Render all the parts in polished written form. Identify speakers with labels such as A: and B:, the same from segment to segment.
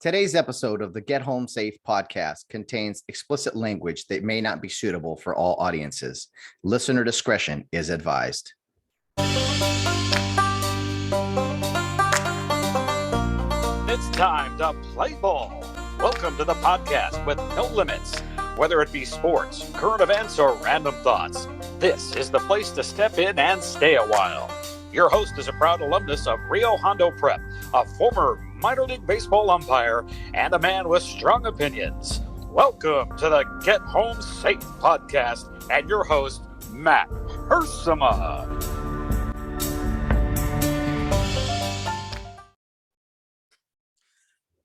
A: Today's episode of the Get Home Safe podcast contains explicit language that may not be suitable for all audiences. Listener discretion is advised.
B: It's time to play ball. Welcome to the podcast with no limits. Whether it be sports, current events, or random thoughts, this is the place to step in and stay a while. Your host is a proud alumnus of Rio Hondo Prep, a former minor league baseball umpire, and a man with strong opinions. Welcome to the Get Home Safe podcast and your host, Matt Hersema.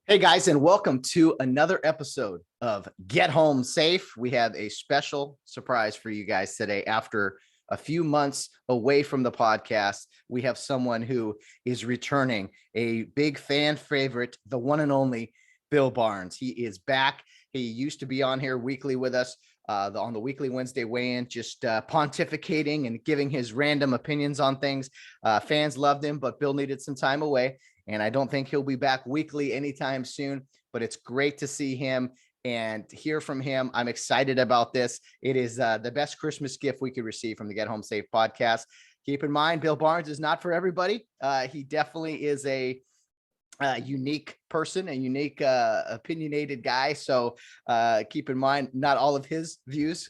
A: Hey guys, and welcome to another episode of Get Home Safe. We have a special surprise for you guys today. After a few months away from the podcast, we have someone who is returning, a big fan favorite, the one and only Bill Barnes. He is back. He used to be on here weekly with us on the weekly Wednesday weigh-in, just pontificating and giving his random opinions on things. Fans loved him, but Bill needed some time away, and I don't think he'll be back weekly anytime soon, but it's great to see him and hear from him. I'm excited about this. It is the best Christmas gift we could receive from the Get Home Safe podcast. Keep in mind, Bill Barnes is not for everybody. He definitely is a unique person, a unique opinionated guy. So keep in mind, not all of his views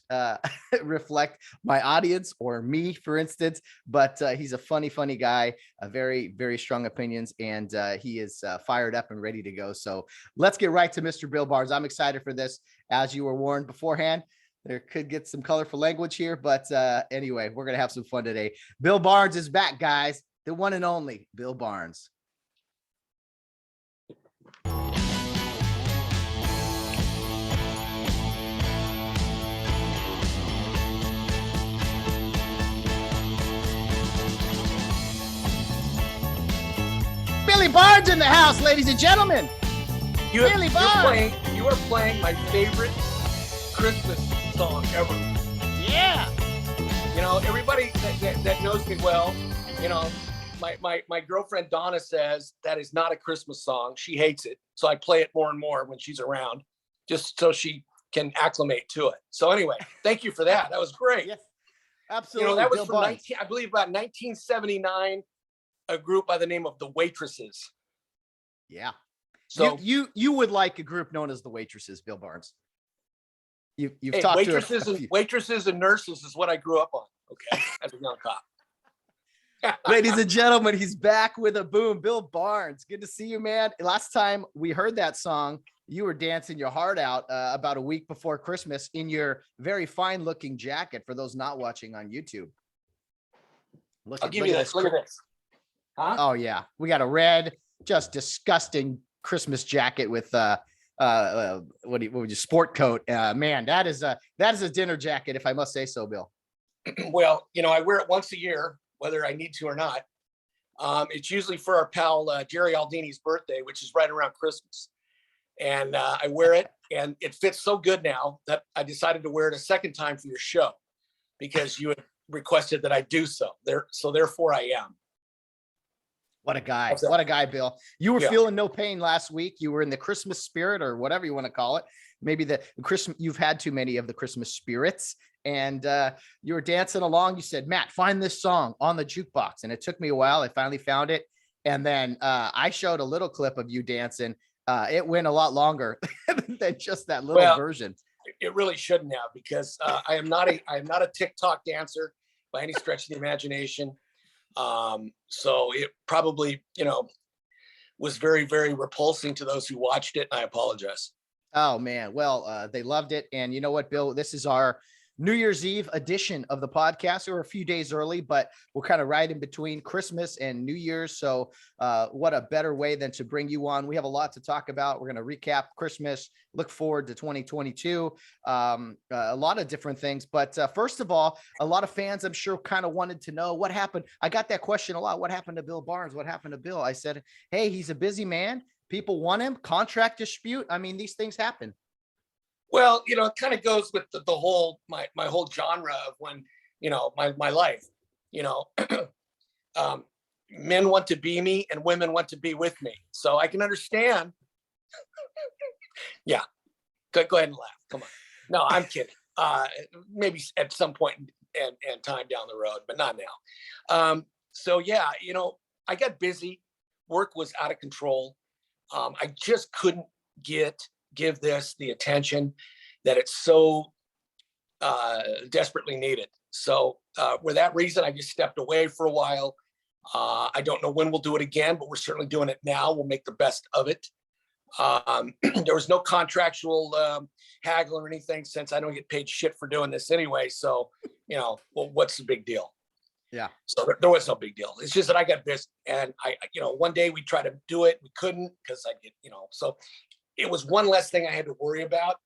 A: reflect my audience or me, for instance, but he's a funny guy, a very, very strong opinions, and he is fired up and ready to go. So let's get right to Mr. Bill Barnes. I'm excited for this. As you were warned beforehand, there could get some colorful language here, but anyway, we're going to have some fun today. Bill Barnes is back, guys. The one and only Bill Barnes. Billy Barnes in the house, ladies and gentlemen.
C: You are playing my favorite Christmas song ever.
A: Yeah.
C: You know, everybody that knows me well, you know, my girlfriend Donna says that is not a Christmas song. She hates it. So I play it more and more when she's around, just so she can acclimate to it. So anyway, thank you for that. That was great.
A: Yes, absolutely.
C: You know, that was
A: Bill
C: from I believe about 1979, a group by the name of the Waitresses.
A: Yeah.
C: So
A: you would like a group known as the Waitresses, Bill Barnes. You've
C: hey,
A: talked
C: waitresses and nurses is what I grew up on. Okay, as a young cop.
A: Ladies and gentlemen, he's back with a boom. Bill Barnes, good to see you, man. Last time we heard that song, you were dancing your heart out about a week before Christmas in your very fine looking jacket. For those not watching on YouTube,
C: I'll give you this. Look at this. Huh?
A: Oh yeah, we got a red, just disgusting Christmas jacket with what would you sport coat? Man, that is a dinner jacket, if I must say so, Bill.
C: Well, you know, I wear it once a year, whether I need to or not. It's usually for our pal Jerry Aldini's birthday, which is right around Christmas. And I wear it, and it fits so good now that I decided to wear it a second time for your show because you had requested that I do so. Therefore I am.
A: What a guy. What a guy, Bill. You were feeling no pain last week. You were in the Christmas spirit, or whatever you want to call it. Maybe the Christmas, you've had too many of the Christmas spirits, and you were dancing along. You said, Matt, find this song on the jukebox. And it took me a while. I finally found it. And then I showed a little clip of you dancing. It went a lot longer than just that little version.
C: It really shouldn't have, because I am not a TikTok dancer by any stretch of the imagination. So it probably, you know, was very, very repulsing to those who watched it. And I apologize.
A: Oh man. Well, they loved it. And you know what, Bill, this is our New Year's Eve edition of the podcast. We're a few days early, but we're kind of right in between Christmas and New Year's. So what a better way than to bring you on. We have a lot to talk about. We're going to recap Christmas, look forward to 2022, a lot of different things. But first of all, a lot of fans, I'm sure, kind of wanted to know what happened. I got that question a lot. What happened to Bill Barnes? What happened to Bill? I said, hey, he's a busy man. People want him. Contract dispute. I mean, these things happen.
C: Well, you know, it kind of goes with the whole, my whole genre of when, you know, my life, you know, men want to be me and women want to be with me. So I can understand Yeah, go ahead and laugh. Come on. No, I'm kidding. Maybe at some point and time down the road, but not now. So yeah, I got busy. Work was out of control. I just couldn't give this the attention that it's so desperately needed. So for that reason, I just stepped away for a while. I don't know when we'll do it again, but we're certainly doing it now. We'll make the best of it. There was no contractual haggle or anything, since I don't get paid shit for doing this anyway. So, well, what's the big deal?
A: Yeah.
C: So there was no big deal. It's just that I got busy, and one day we tried to do it. We couldn't because I get, so it was one less thing I had to worry about,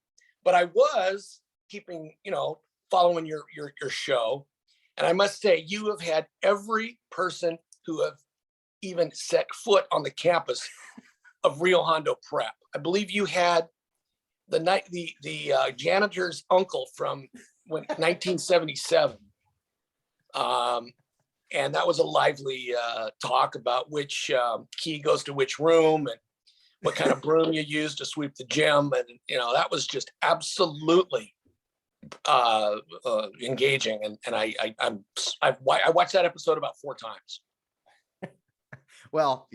C: but I was keeping, following your show. And I must say, you have had every person who have even set foot on the campus of Rio Hondo Prep. I believe you had the janitor's uncle from 1977. And that was a lively talk about which key goes to which room and what kind of broom you use to sweep the gym. And, that was just absolutely engaging. And I watched that episode about 4 times.
A: Well,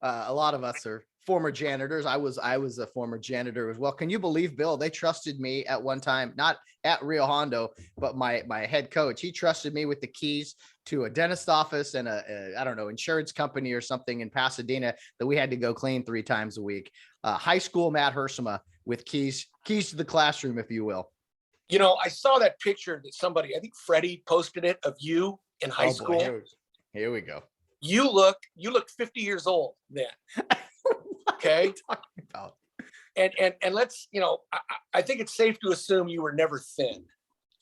A: a lot of us are former janitors. I was a former janitor as well. Can you believe, Bill, they trusted me at one time, not at Rio Hondo, but my head coach, he trusted me with the keys to a dentist office and I don't know, insurance company or something in Pasadena that we had to go clean 3 times a week. High school Matt Hersema with keys to the classroom, if you will.
C: I saw that picture that somebody, I think Freddie posted it, of you in high school.
A: Boy, here we go.
C: You look 50 years old then. Okay.
A: About?
C: And let's, I think it's safe to assume you were never thin.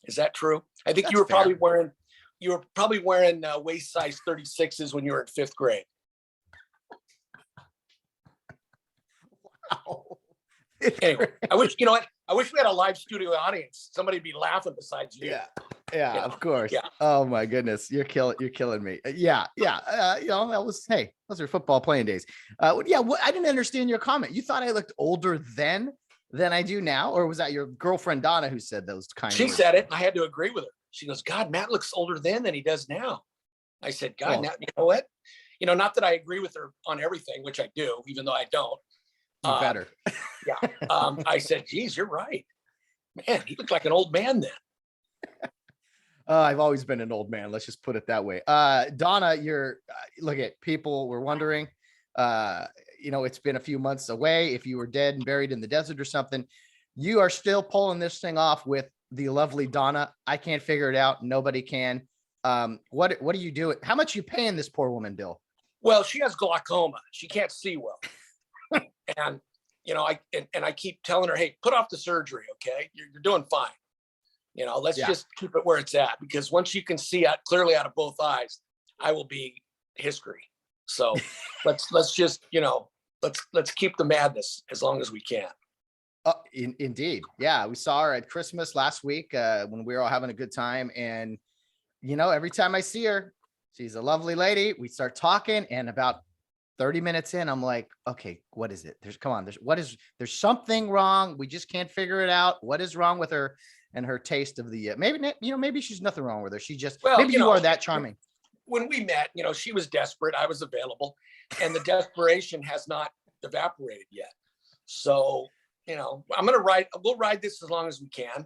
C: Is that true? I think you were probably wearing waist size 36s when you were in 5th grade.
A: Wow.
C: Anyway, I wish we had a live studio audience. Somebody'd be laughing besides you.
A: Yeah, of course.
C: Yeah.
A: Oh my goodness, you're killing me. Yeah. Those are football playing days. I didn't understand your comment. You thought I looked older then than I do now, or was that your girlfriend Donna who said those kind of
C: She
A: words?
C: said it. I had to agree with her. She goes, "God, Matt looks older then than he does now." I said, "God, now, you know what? Not that I agree with her on everything, which I do, even though I don't."
A: You better.
C: Yeah. I said, "Geez, you're right. Man, he looked like an old man then."
A: I've always been an old man. Let's just put it that way. Donna, look at people were wondering, it's been a few months away. If you were dead and buried in the desert or something, you are still pulling this thing off with the lovely Donna. I can't figure it out. Nobody can. What are you doing? How much are you paying this poor woman, Bill?
C: Well, she has glaucoma. She can't see well. And, I keep telling her, "Hey, put off the surgery. Okay. You're doing fine. Let's just keep it where it's at, because once you can see out clearly out of both eyes, I will be history. So let's just, let's keep the madness as long as we can."
A: Indeed. Yeah. We saw her at Christmas last week when we were all having a good time. And, every time I see her, she's a lovely lady. We start talking, and about 30 minutes in, I'm like, okay, what is it? There's something wrong. We just can't figure it out. What is wrong with her and her taste of the, maybe she's nothing wrong with her. She just, maybe you are that charming.
C: When we met, she was desperate. I was available, and the desperation has not evaporated yet. So, we'll ride this as long as we can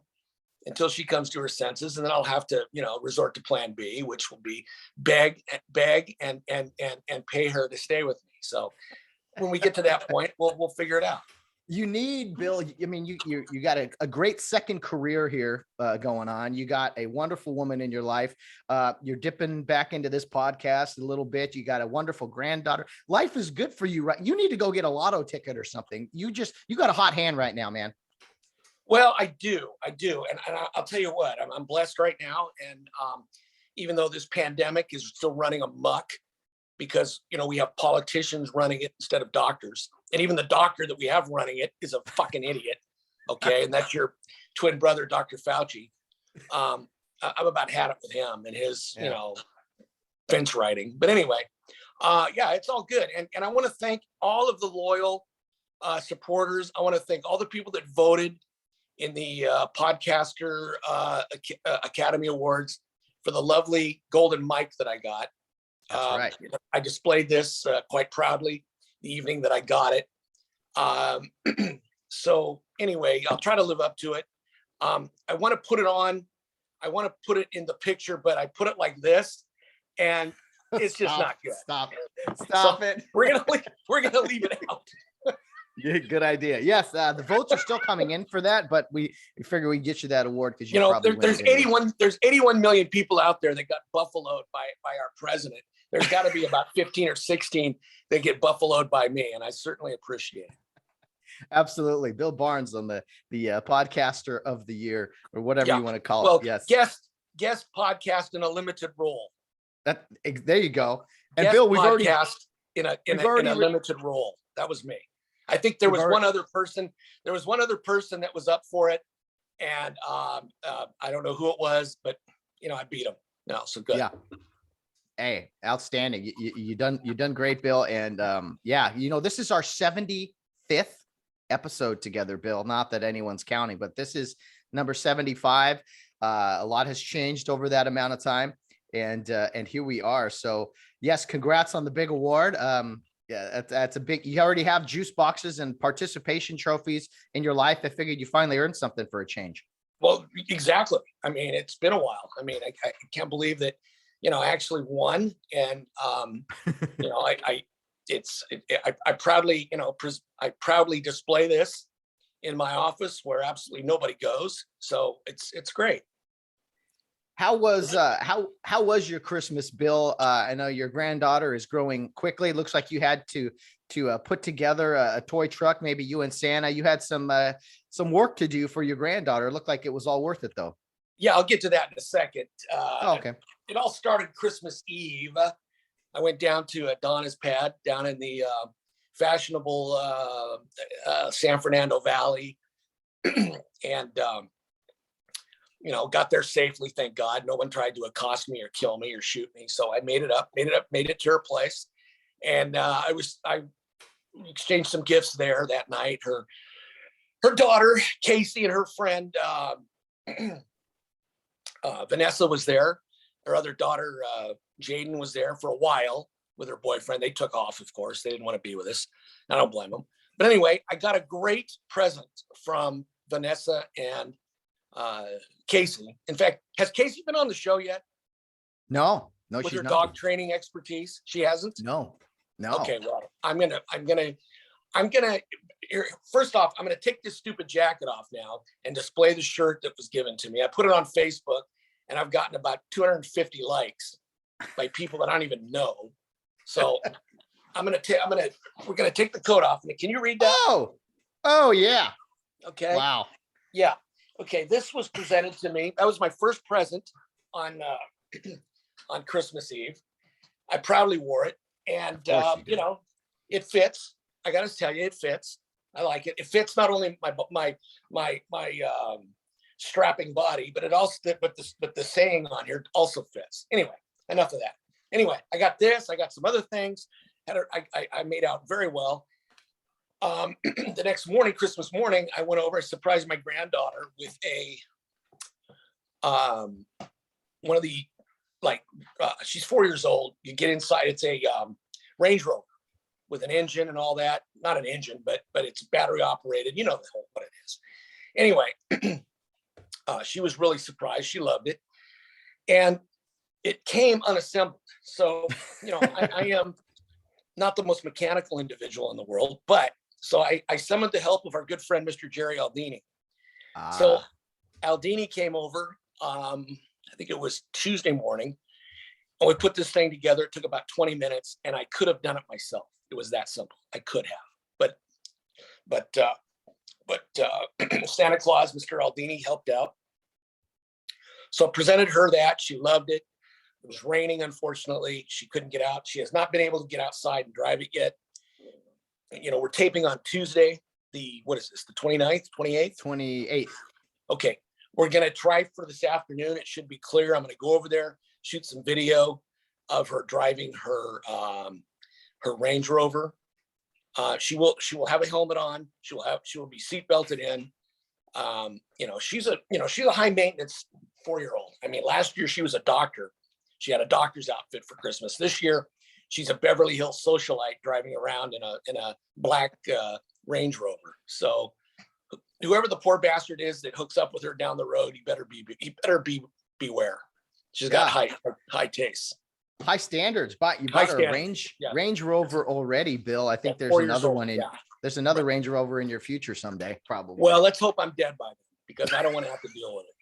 C: until she comes to her senses. And then I'll have to, resort to plan B, which will be beg and pay her to stay with me. So when we get to that point, we'll figure it out.
A: You need, Bill, you got a great second career here going on. You got a wonderful woman in your life. You're dipping back into this podcast a little bit. You got a wonderful granddaughter. Life is good for you, right? You need to go get a lotto ticket or something. You got a hot hand right now, man.
C: Well, I do. And I'll tell you what, I'm blessed right now. And even though this pandemic is still running amok, because, we have politicians running it instead of doctors. And even the doctor that we have running it is a fucking idiot. Okay. And that's your twin brother, Dr. Fauci. I'm about had it with him and his, fence writing. But anyway, it's all good. And I want to thank all of the loyal supporters. I want to thank all the people that voted in the Podcaster Academy Awards for the lovely golden mic that I got.
A: That's right.
C: I displayed this quite proudly the evening that I got it. So anyway, I'll try to live up to it. I want to put it on. I want to put it in the picture, but I put it like this, and it's just not good.
A: Stop
C: So
A: it.
C: We're gonna leave it out.
A: Yeah, good idea. Yes, the votes are still coming in for that, but we figure we get you that award because
C: You know, there's 81 million people out there that got buffaloed by our president. There's got to be about 15 or 16 that get buffaloed by me, and I certainly appreciate it.
A: Absolutely. Bill Barnes on the podcaster of the year or whatever you want to call
C: Well,
A: it. Yes.
C: Guest podcast in a limited role.
A: There you go. And
C: Guest
A: Bill, we've
C: podcast
A: already
C: in a limited role. That was me. I think there was one other person. There was one other person that was up for it, and I don't know who it was, but I beat him. No, so good.
A: Yeah. Hey, outstanding. You done great, Bill. And this is our 75th episode together, Bill. Not that anyone's counting, but this is number 75. A lot has changed over that amount of time, and here we are. So yes, congrats on the big award. Yeah, that's a big. You already have juice boxes and participation trophies in your life. I figured you finally earned something for a change.
C: Well, exactly. I mean, it's been a while. I mean, I can't believe that I actually won, and I proudly I proudly display this in my office where absolutely nobody goes. So it's great.
A: How was your Christmas, Bill? I know your granddaughter is growing quickly. It looks like you had to put together a toy truck. Maybe you and Santa. You had some work to do for your granddaughter. It looked like it was all worth it, though.
C: Yeah, I'll get to that in a second.
A: Okay.
C: It all started Christmas Eve. I went down to Donna's pad down in the fashionable San Fernando Valley, and got there safely, thank God. No one tried to accost me or kill me or shoot me. So I made it to her place. And I exchanged some gifts there that night. Her daughter, Casey, and her friend, Vanessa was there. Her other daughter, Jaden, was there for a while with her boyfriend. They took off, of course. They didn't want to be with us. I don't blame them. But anyway, I got a great present from Vanessa and Casey. In fact, has Casey been on the show yet?
A: No,
C: with
A: she's
C: her
A: not.
C: dog training expertise? She hasn't?
A: No.
C: Okay, well, I'm gonna first off, I'm gonna take this stupid jacket off now and display the shirt that was given to me. I put it on Facebook, and I've gotten about 250 likes by people that I don't even know. So we're gonna take the coat off. Can you read that?
A: Oh yeah.
C: Okay.
A: Wow.
C: Yeah. Okay. This was presented to me. That was my first present on Christmas Eve. I proudly wore it, and it fits. I got to tell you, it fits. I like it. It fits not only my strapping body, but it also but the saying on here also fits. Anyway, enough of that. Anyway, I got this. I got some other things. I made out very well. The next morning, Christmas morning, I went over. I surprised my granddaughter with one of the she's 4 years old. You get inside. It's a Range Rover with an engine and all that. Not an engine, but it's battery operated. You know what it is. Anyway, she was really surprised. She loved it, and it came unassembled. So I am not the most mechanical individual in the world, but so I summoned the help of our good friend, Mr. Jerry Aldini. So Aldini came over, I think it was Tuesday morning, and we put this thing together. It took about 20 minutes, and I could have done it myself. It was that simple. I could have, but Santa Claus, Mr. Aldini, helped out. So I presented her that. She loved it. It was raining, unfortunately. She couldn't get out. She has not been able to get outside and drive it yet. We're taping on Tuesday, the 29th, 28th?
A: 28th.
C: Okay. We're going to try for this afternoon. It should be clear. I'm going to go over there, shoot some video of her driving her Range Rover. She will have a helmet on. She will be seat belted in. She's a high maintenance 4-year-old. I mean, last year she was a doctor. She had a doctor's outfit for Christmas. This year, she's a Beverly Hills socialite driving around in a black Range Rover. So whoever the poor bastard is that hooks up with her down the road, he better beware. She's got high tastes.
A: High standards, but you
C: High
A: bought a
C: standards,
A: Range Rover already, Bill. I think there's
C: 4 years
A: another
C: old,
A: one in
C: yeah.
A: there's another Range Rover in your future someday, probably.
C: Well, let's hope I'm dead by then, because I don't want to have to deal with it.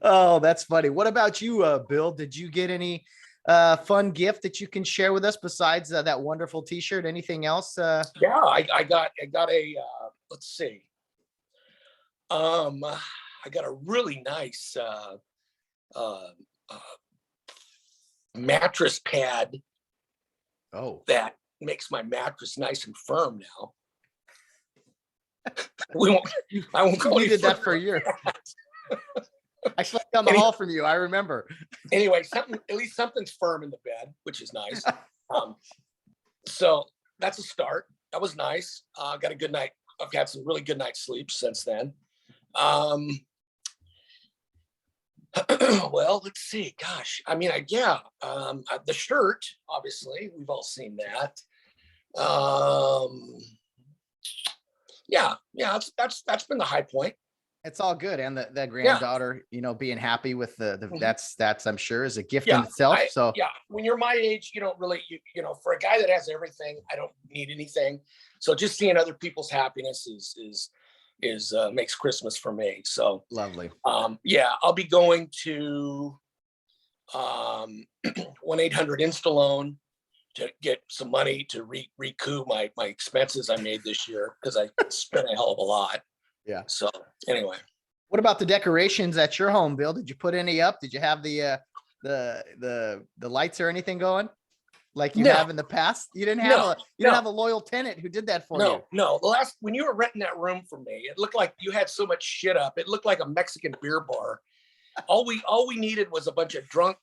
A: Oh, that's funny. What about you, Bill? Did you get any fun gift that you can share with us besides that wonderful T-shirt? Anything else?
C: Yeah, I got a let's see. I got a really nice mattress pad.
A: Oh,
C: that makes my mattress nice and firm now. I won't go
A: you
C: any
A: did that
C: further
A: for a
C: than
A: year.
C: that.
A: I slept down the hall from you. I remember.
C: Anyway, at least something's firm in the bed, which is nice. So that's a start. That was nice. Got a good night. I've had some really good night's sleep since then. Well, let's see. Gosh, I mean, the shirt, obviously, we've all seen that. Yeah, that's been the high point.
A: It's all good, and the granddaughter, being happy with that's I'm sure is a gift in itself. So
C: when you're my age, you don't really, for a guy that has everything, I don't need anything. So just seeing other people's happiness is makes Christmas for me. So
A: lovely.
C: I'll be going to 1-800-INSTA-LOAN to get some money to recoup my expenses I made this year, because I spent a hell of a lot.
A: Yeah.
C: So anyway,
A: what about the decorations at your home, Bill? Did you put any up? Did you have the lights or anything going like you have in the past? You didn't have didn't have a loyal tenant who did that for you.
C: No. When you were renting that room for me, it looked like you had so much shit up. It looked like a Mexican beer bar. All we needed was a bunch of drunk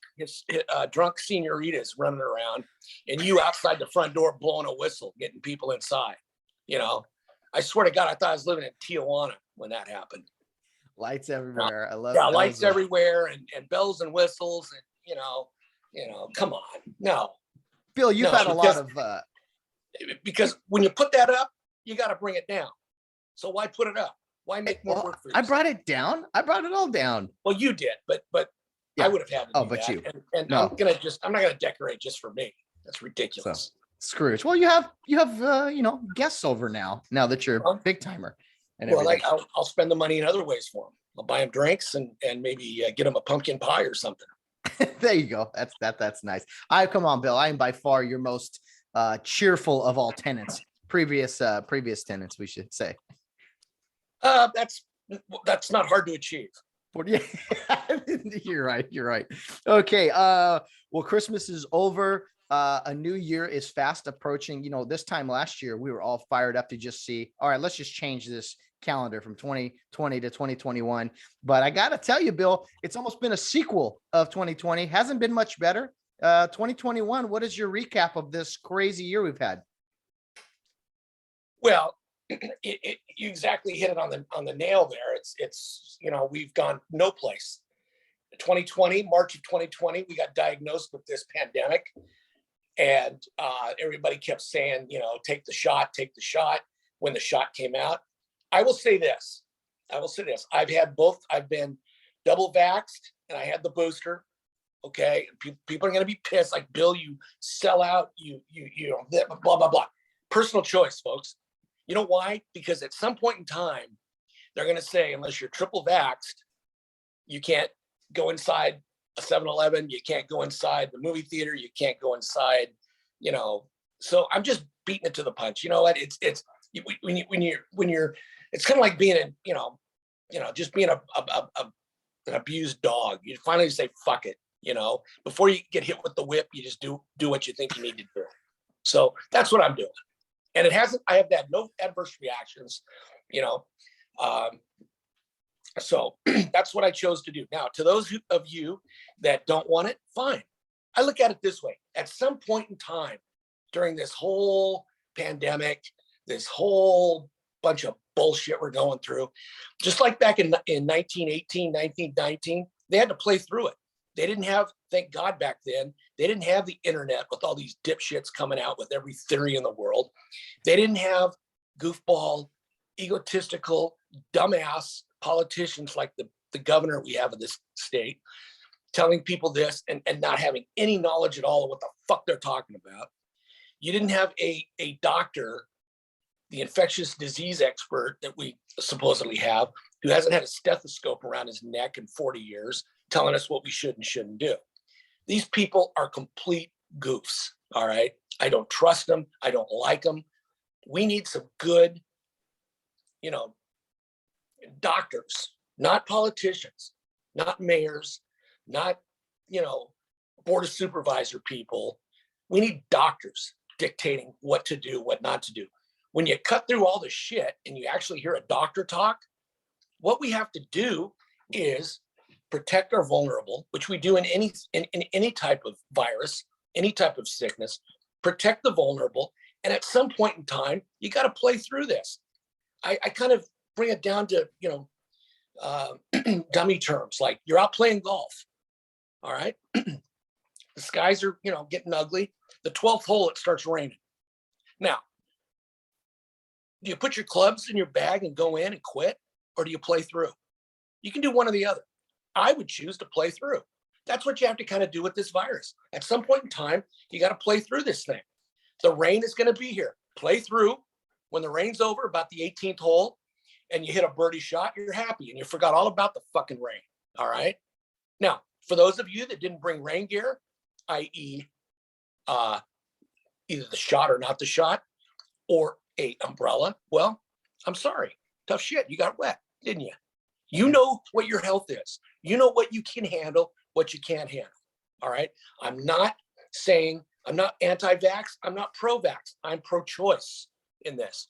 C: senoritas running around, and you outside the front door blowing a whistle, getting people inside. I swear to God, I thought I was living in Tijuana when that happened.
A: Lights everywhere. I love
C: it. Yeah, lights everywhere and bells and whistles, and come on. No.
A: Bill, you've had a lot of
C: because when you put that up, you got to bring it down. So why put it up? Why make more work for you?
A: I brought it down. I brought it all down.
C: Well, you did, but yeah. I would have had to do that.
A: You.
C: And no. I'm not gonna decorate just for me. That's ridiculous.
A: So, Scrooge. Well, you have guests over now that you're a big timer. And
C: I'll spend the money in other ways for them. I'll buy them drinks and maybe get them a pumpkin pie or something.
A: There you go. That's nice. Come on, Bill. I am by far your most cheerful of all tenants. Previous tenants, we should say.
C: That's not hard to achieve.
A: Yeah, you're right. Okay. Well, Christmas is over. A new year is fast approaching. This time last year, we were all fired up to just see, all right, let's just change this calendar from 2020 to 2021. But I got to tell you, Bill, it's almost been a sequel of 2020. Hasn't been much better. 2021, what is your recap of this crazy year we've had?
C: Well, you exactly hit it on the nail there. It's we've gone no place. 2020, March of 2020, we got diagnosed with this pandemic. And everybody kept saying, take the shot. When the shot came out, I will say this. I've had both. I've been double vaxxed and I had the booster. Okay. People are going to be pissed. Like, Bill, you sell out, blah, blah, blah. Personal choice, folks. You know why? Because at some point in time, they're going to say, unless you're triple vaxxed, you can't go inside a 7-Eleven, you can't go inside the movie theater, you can't go inside, so I'm just beating it to the punch. You know what? It's when you're it's kind of like being just being an abused dog. You finally say fuck it, before you get hit with the whip, you just do what you think you need to do. So that's what I'm doing. And I have had no adverse reactions, so that's what I chose to do. Now, to those of you that don't want it, fine. I look at it this way. At some point in time, during this whole pandemic, this whole bunch of bullshit we're going through. Just like back in 1918, 1919, they had to play through it. They didn't have, thank God back then, they didn't have the internet with all these dipshits coming out with every theory in the world. They didn't have goofball, egotistical, dumbass politicians like the governor we have of this state telling people this and not having any knowledge at all of what the fuck they're talking about. You didn't have a doctor, the infectious disease expert that we supposedly have, who hasn't had a stethoscope around his neck in 40 years, telling us what we should and shouldn't do. These people are complete goofs, all right? I don't trust them. I don't like them. We need some good, doctors, not politicians, not mayors, not, board of supervisor people. We need doctors dictating what to do, what not to do. When you cut through all the shit and you actually hear a doctor talk, what we have to do is protect our vulnerable, which we do in any type of virus, any type of sickness, protect the vulnerable. And at some point in time, you got to play through this. I kind of bring it down to, dummy terms, like you're out playing golf. All right. The skies are, getting ugly. The 12th hole, it starts raining. Now, do you put your clubs in your bag and go in and quit? Or do you play through? You can do one or the other. I would choose to play through. That's what you have to kind of do with this virus. At some point in time, you got to play through this thing. The rain is going to be here. Play through. When the rain's over, about the 18th hole, and you hit a birdie shot, you're happy and you forgot all about the fucking rain. All right. Now, for those of you that didn't bring rain gear, i.e., either the shot or not the shot, or a umbrella, well, I'm sorry. Tough shit. You got wet, didn't you? You know what your health is. You know what you can handle, what you can't handle. All right. I'm not saying I'm not anti-vax. I'm not pro-vax. I'm pro-choice in this.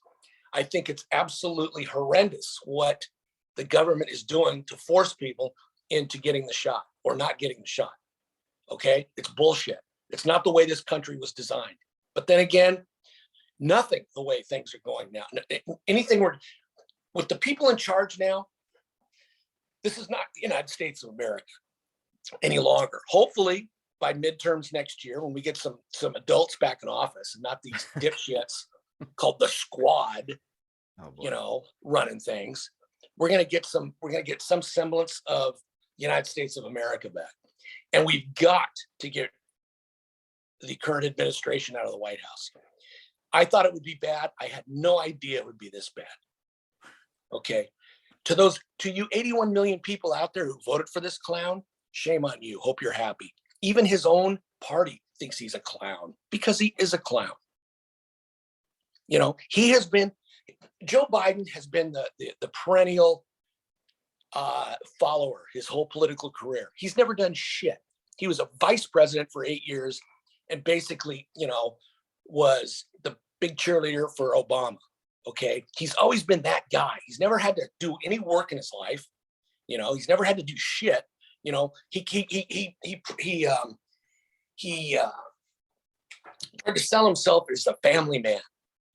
C: I think it's absolutely horrendous what the government is doing to force people into getting the shot or not getting the shot. Okay. It's bullshit. It's not the way this country was designed. But then again, nothing the way things are going now. Anything with the people in charge now, this is not the United States of America any longer. Hopefully by midterms next year, when we get some adults back in office and not these dipshits called the squad, running things, we're going to get some semblance of the United States of America back. And we've got to get the current administration out of the White House. I thought it would be bad. I had no idea it would be this bad. Okay. To you 81 million people out there who voted for this clown, shame on you. Hope you're happy. Even his own party thinks he's a clown because he is a clown. Joe Biden has been the perennial follower his whole political career. He's never done shit. He was a vice president for 8 years and basically, was the big cheerleader for Obama. Okay. He's always been that guy. He's never had to do any work in his life. He's never had to do shit. He tried to sell himself as a family man.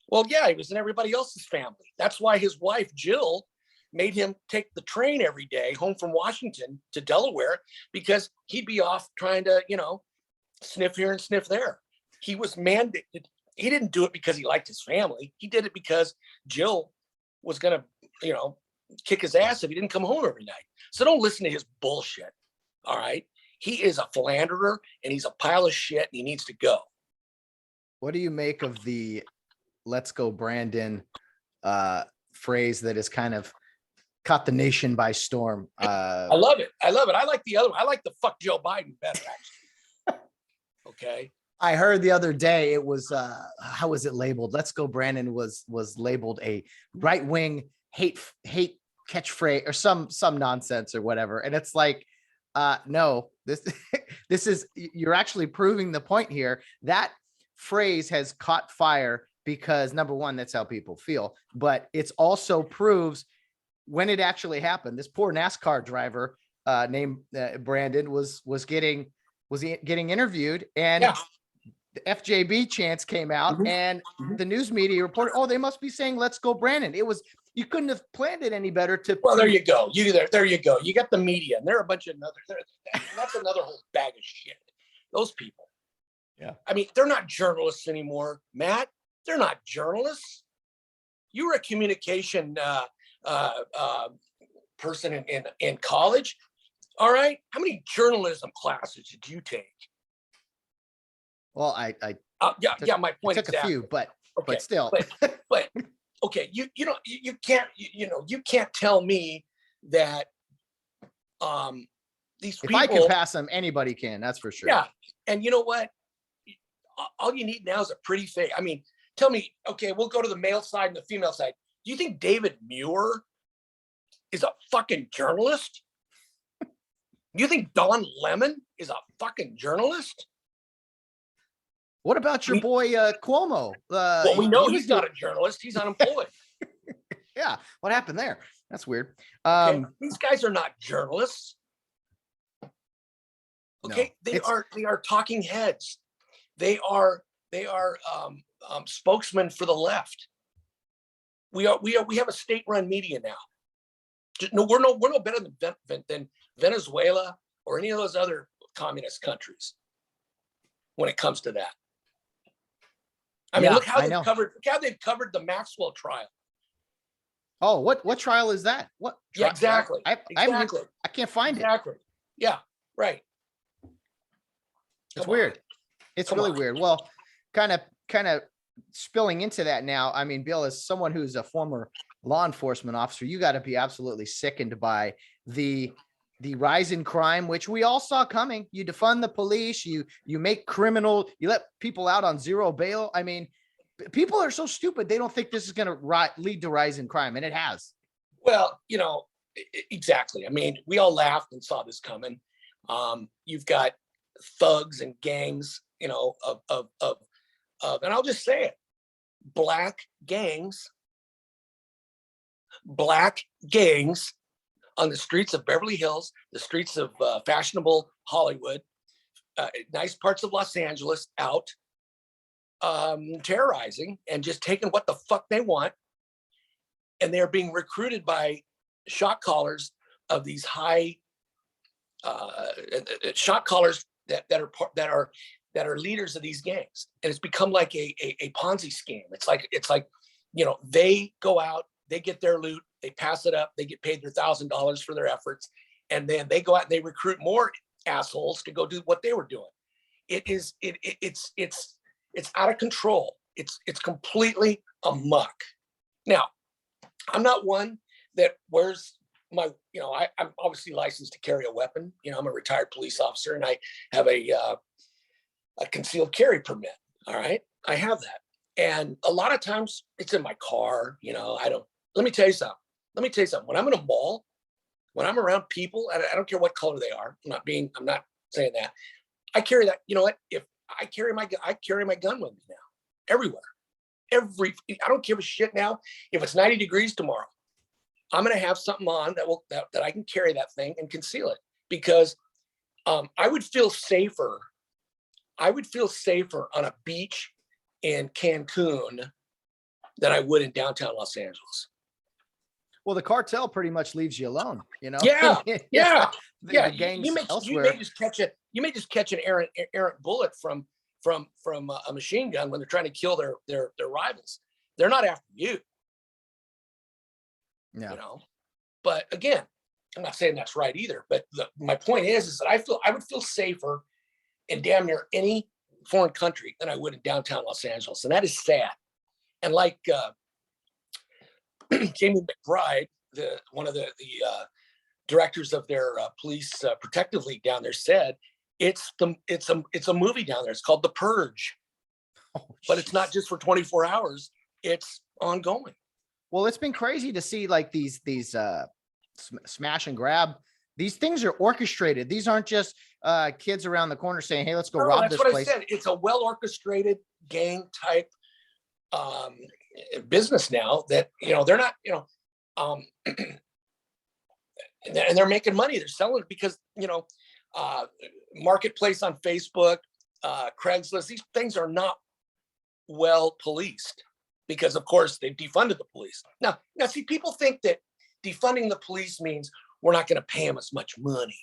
C: Well, yeah, he was in everybody else's family. That's why his wife, Jill, made him take the train every day home from Washington to Delaware, because he'd be off trying to, sniff here and sniff there. He was mandated. He didn't do it because he liked his family. He did it because Jill was going to, kick his ass if he didn't come home every night. So don't listen to his bullshit. All right. He is a philanderer and he's a pile of shit and he needs to go.
A: What do you make of the "Let's go Brandon" phrase that has kind of caught the nation by storm?
C: I love it. I like the other one. I like the "fuck Joe Biden" better, actually. Okay.
A: I heard the other day it was how was it labeled? "Let's go Brandon" was labeled a right-wing hate catchphrase or some nonsense or whatever. And it's like, no, this is, you're actually proving the point here. That phrase has caught fire because, number one, that's how people feel, but it's also proves when it actually happened. This poor NASCAR driver named Brandon was getting interviewed, and the FJB chants came out,
C: Mhm.
A: and
C: Mhm.
A: the news media reported, oh, they must be saying, let's go Brandon. You couldn't have planned it any better
C: Well, there you go. There you go. You got the media, and they're a bunch of that's another whole bag of shit. Those people.
A: Yeah.
C: I mean, they're not journalists anymore, Matt. They're not journalists. You were a communication person in college. All right. How many journalism classes did you take?
A: Well, I
C: My point
A: took
C: exactly.
A: a few, but still.
C: But okay, you can't tell me that these people.
A: If I can pass them, anybody can. That's for sure.
C: Yeah, and you know what? All you need now is a pretty face. I mean, tell me. Okay, we'll go to the male side and the female side. Do you think David Muir is a fucking journalist? Do you think Don Lemon is a fucking journalist?
A: What about your boy Cuomo?
C: Well, we know he's not a journalist. He's unemployed.
A: Yeah. What happened there? That's weird.
C: Okay? These guys are not journalists. Okay,
A: No,
C: they are talking heads. They are spokesmen for the left. We have a state-run media now. No, we're no better than Venezuela or any of those other communist countries when it comes to that. I mean, look how they've covered the Maxwell trial.
A: Oh, what trial is that? What?
C: Yeah, exactly.
A: I can't find it.
C: Exactly. Yeah, right.
A: It's weird. It's really weird. Well, kind of spilling into that now. I mean, Bill, as someone who's a former law enforcement officer, you got to be absolutely sickened by the rise in crime, which we all saw coming. You defund the police, you make you let people out on zero bail. I mean, people are so stupid. They don't think this is going to lead to rise in crime. And it has.
C: Well, exactly. I mean, we all laughed and saw this coming. You've got thugs and gangs, and I'll just say it, black gangs on the streets of Beverly Hills, the streets of fashionable Hollywood, nice parts of Los Angeles out, terrorizing and just taking what the fuck they want. And they're being recruited by shot callers of these high shot callers that are leaders of these gangs. And it's become like a Ponzi scheme. It's like, they go out, they get their loot, they pass it up, they get paid their $1,000 for their efforts, and then they go out and they recruit more assholes to go do what they were doing. It's out of control. It's completely amok. Now, I'm not one that wears I'm obviously licensed to carry a weapon. I'm a retired police officer, and I have a concealed carry permit. All right, I have that, and a lot of times it's in my car. Let me tell you something. When I'm in a mall, when I'm around people, I don't care what color they are. I'm not saying that. I carry that. You know what? If I carry my gun with me now, everywhere. I don't give a shit now. If it's 90 degrees tomorrow, I'm going to have something on that I can carry that thing and conceal it, because I would feel safer. I would feel safer on a beach in Cancun than I would in downtown Los Angeles.
A: Well, the cartel pretty much leaves you alone,
C: Yeah.
A: The gangs elsewhere.
C: You may just catch an errant bullet from a machine gun when they're trying to kill their rivals. They're not after you.
A: Yeah.
C: But again, I'm not saying that's right either. But my point is that I would feel safer in damn near any foreign country than I would in downtown Los Angeles, and that is sad. And like Jamie McBride, one of the directors of their police protective league down there, said, it's a movie down there. It's called The Purge, but it's not just for 24 hours. It's ongoing.
A: Well, it's been crazy to see like these smash and grab. These things are orchestrated. These aren't just kids around the corner saying, "Hey, let's go rob this place." That's what I said.
C: It's a well-orchestrated gang type business now that, they're not, and they're making money. They're selling it because, marketplace on Facebook, Craigslist. These things are not well policed because, of course, they've defunded the police. Now, see, people think that defunding the police means we're not going to pay them as much money.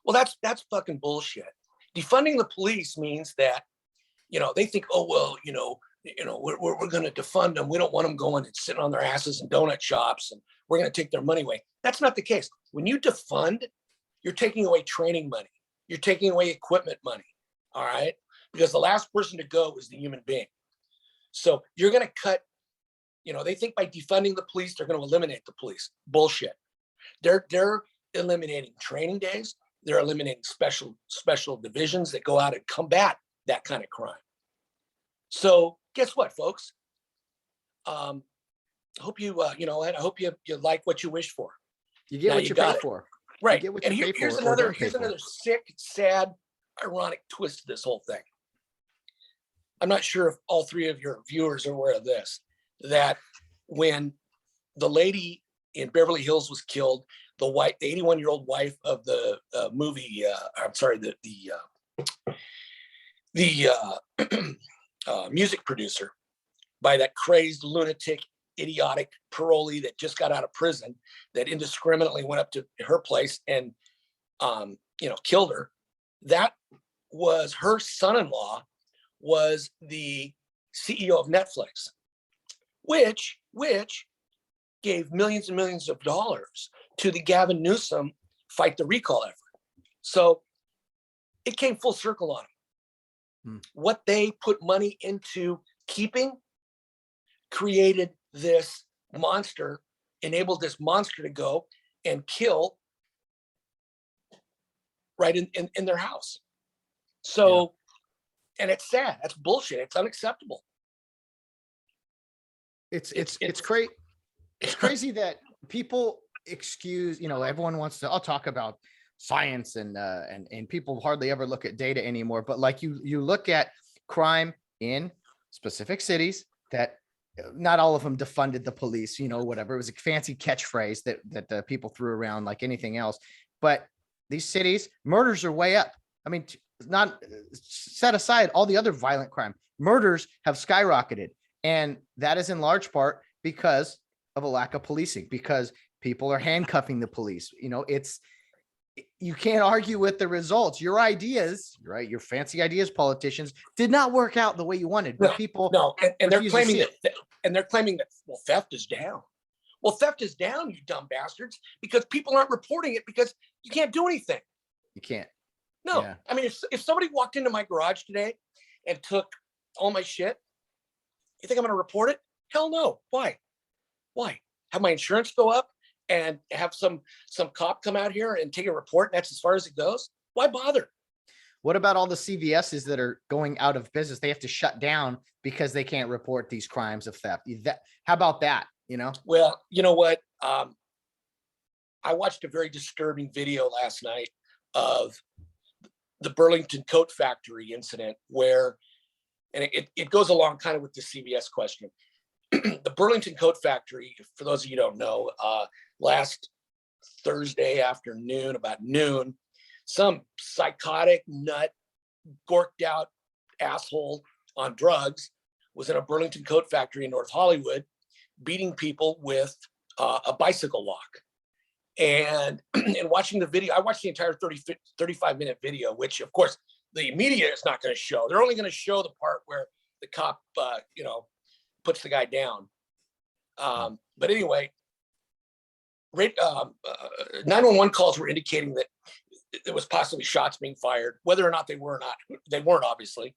C: Well, that's fucking bullshit. Defunding the police means that, they think, oh, well, we're going to defund them. We don't want them going and sitting on their asses in donut shops, and we're going to take their money away. That's not the case. When you defund, you're taking away training money. You're taking away equipment money. All right. Because the last person to go is the human being. So you're going to cut, they think by defunding the police, they're going to eliminate the police. Bullshit. They're eliminating training days. They're eliminating special divisions that go out and combat that kind of crime. So guess what, folks? I hope you, I hope you like what you wish for.
A: You get what you pay for.
C: Right. And here's another sick, sad, ironic twist to this whole thing. I'm not sure if all three of your viewers are aware of this, that when the lady in Beverly Hills was killed, the 81-year-old wife of the movie, music producer, by that crazed, lunatic, idiotic parolee that just got out of prison, that indiscriminately went up to her place and killed her. That was her son-in-law, was the CEO of Netflix, which gave millions and millions of dollars to the Gavin Newsom fight the recall effort. So it came full circle on them. What they put money into keeping created this monster, enabled this monster to go and kill right in their house. So, and it's sad. That's bullshit. It's unacceptable.
A: It's great. It's crazy that people excuse, everyone wants to, I'll talk about science and people hardly ever look at data anymore. But like you look at crime in specific cities that not all of them defunded the police, whatever. It was a fancy catchphrase that people threw around like anything else. But these cities, murders are way up. I mean, not set aside all the other violent crime, murders have skyrocketed. And that is in large part because of a lack of policing, because people are handcuffing the police. You can't argue with the results. Your ideas, right? Your fancy ideas, politicians, did not work out the way you wanted. But
C: and they're claiming that well, theft is down. Well, theft is down, you dumb bastards, because people aren't reporting it because you can't do anything.
A: You can't.
C: No,
A: yeah.
C: I mean, if somebody walked into my garage today and took all my shit, you think I'm going to report it? Hell no. Why? Have my insurance go up and have some cop come out here and take a report, and that's as far as it goes? Why bother?
A: What about all the CVSs that are going out of business? They have to shut down because they can't report these crimes of theft. How about that?
C: Well, you know what? I watched a very disturbing video last night of the Burlington Coat Factory incident where, and it goes along kind of with the CVS question. The Burlington Coat Factory, for those of you who don't know, last Thursday afternoon, about noon, some psychotic nut, gorked out asshole on drugs was in a Burlington Coat Factory in North Hollywood, beating people with a bicycle lock. And watching the video, I watched the entire 35-minute video, which of course the media is not going to show. They're only going to show the part where the cop, puts the guy down. But anyway, 911 calls were indicating that there was possibly shots being fired. Whether or not they were or not, they weren't, obviously.